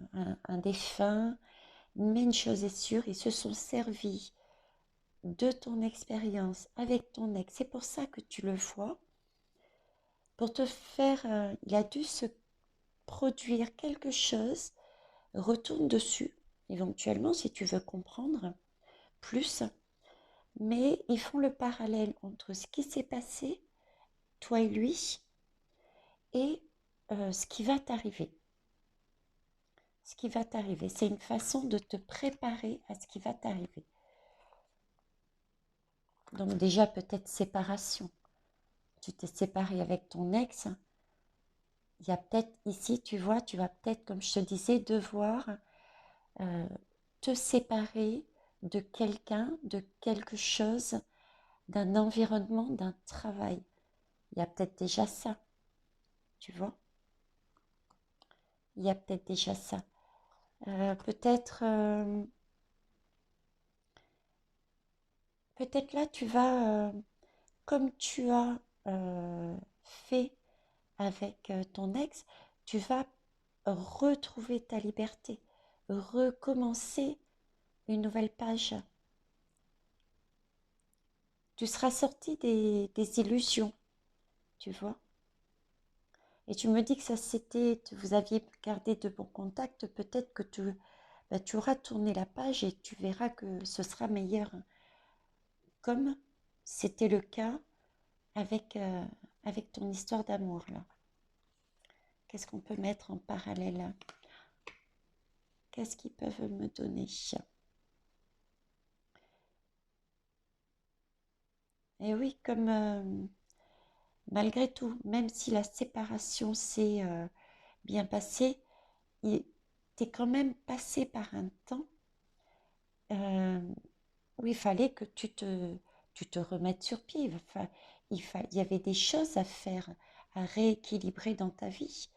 un défunt. Mais une chose est sûre, ils se sont servis de ton expérience avec ton ex. C'est pour ça que tu le vois. Pour te faire, il a dû se produire quelque chose. Retourne dessus, éventuellement, si tu veux comprendre plus. Mais ils font le parallèle entre ce qui s'est passé, toi et lui, et ce qui va t'arriver. Ce qui va t'arriver, c'est une façon de te préparer à ce qui va t'arriver. Donc déjà, peut-être séparation. Tu t'es séparé avec ton ex. Il y a peut-être ici, tu vois, tu vas peut-être, comme je te disais, devoir te séparer de quelqu'un, de quelque chose, d'un environnement, d'un travail. Il y a peut-être déjà ça, tu vois. Il y a peut-être déjà ça. Peut-être peut-être là, tu vas, comme tu as fait avec ton ex, tu vas retrouver ta liberté, recommencer une nouvelle page. Tu seras sorti des illusions, tu vois. Et tu me dis que ça c'était, vous aviez gardé de bons contacts, peut-être que tu auras tourné la page et tu verras que ce sera meilleur, comme c'était le cas avec, avec ton histoire d'amour là. Qu'est-ce qu'on peut mettre en parallèle? Qu'est-ce qu'ils peuvent me donner? Et oui, comme malgré tout, même si la séparation s'est bien passée, tu es quand même passé par un temps euh, où il fallait que tu te remettes sur pied. Enfin, il y avait des choses à faire, à rééquilibrer dans ta vie.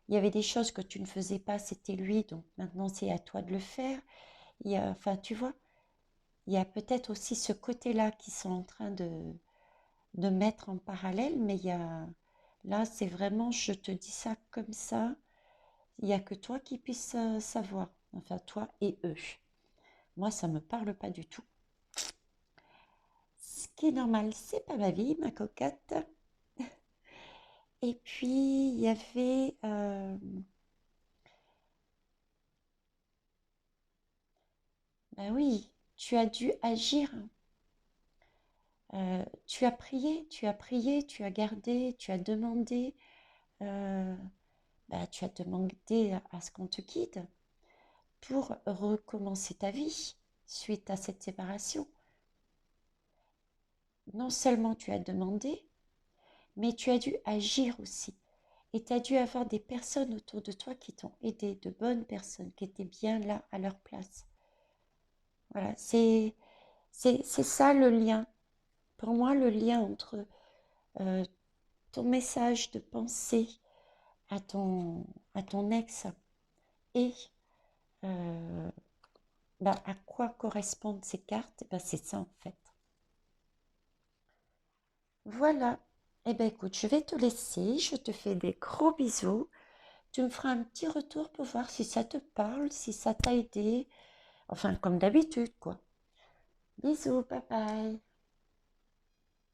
Il y avait des choses que tu ne faisais pas, c'était lui, donc maintenant c'est à toi de le faire. Enfin, tu vois, il y a peut-être aussi ce côté-là qui sont en train de mettre en parallèle, mais là, c'est vraiment, je te dis ça comme ça, il n'y a que toi qui puisses savoir, enfin toi et eux. Moi, ça ne me parle pas du tout. Ce qui est normal, c'est pas ma vie, ma cocotte. Et puis, il y avait... ben oui, tu as dû agir. Tu as prié, tu as gardé, tu as demandé. euh, Tu as demandé à ce qu'on te guide pour recommencer ta vie suite à cette séparation. Non seulement tu as demandé, mais tu as dû agir aussi. Et tu as dû avoir des personnes autour de toi qui t'ont aidé, de bonnes personnes qui étaient bien là à leur place. Voilà, c'est ça le lien. Pour moi, le lien entre euh, ton message de pensée à à ton ex et euh, à quoi correspondent ces cartes, c'est ça en fait. Voilà. Eh bien écoute, je vais te laisser, je te fais des gros bisous. Tu me feras un petit retour pour voir si ça te parle, si ça t'a aidé. Enfin, comme d'habitude, quoi. Bisous, bye bye.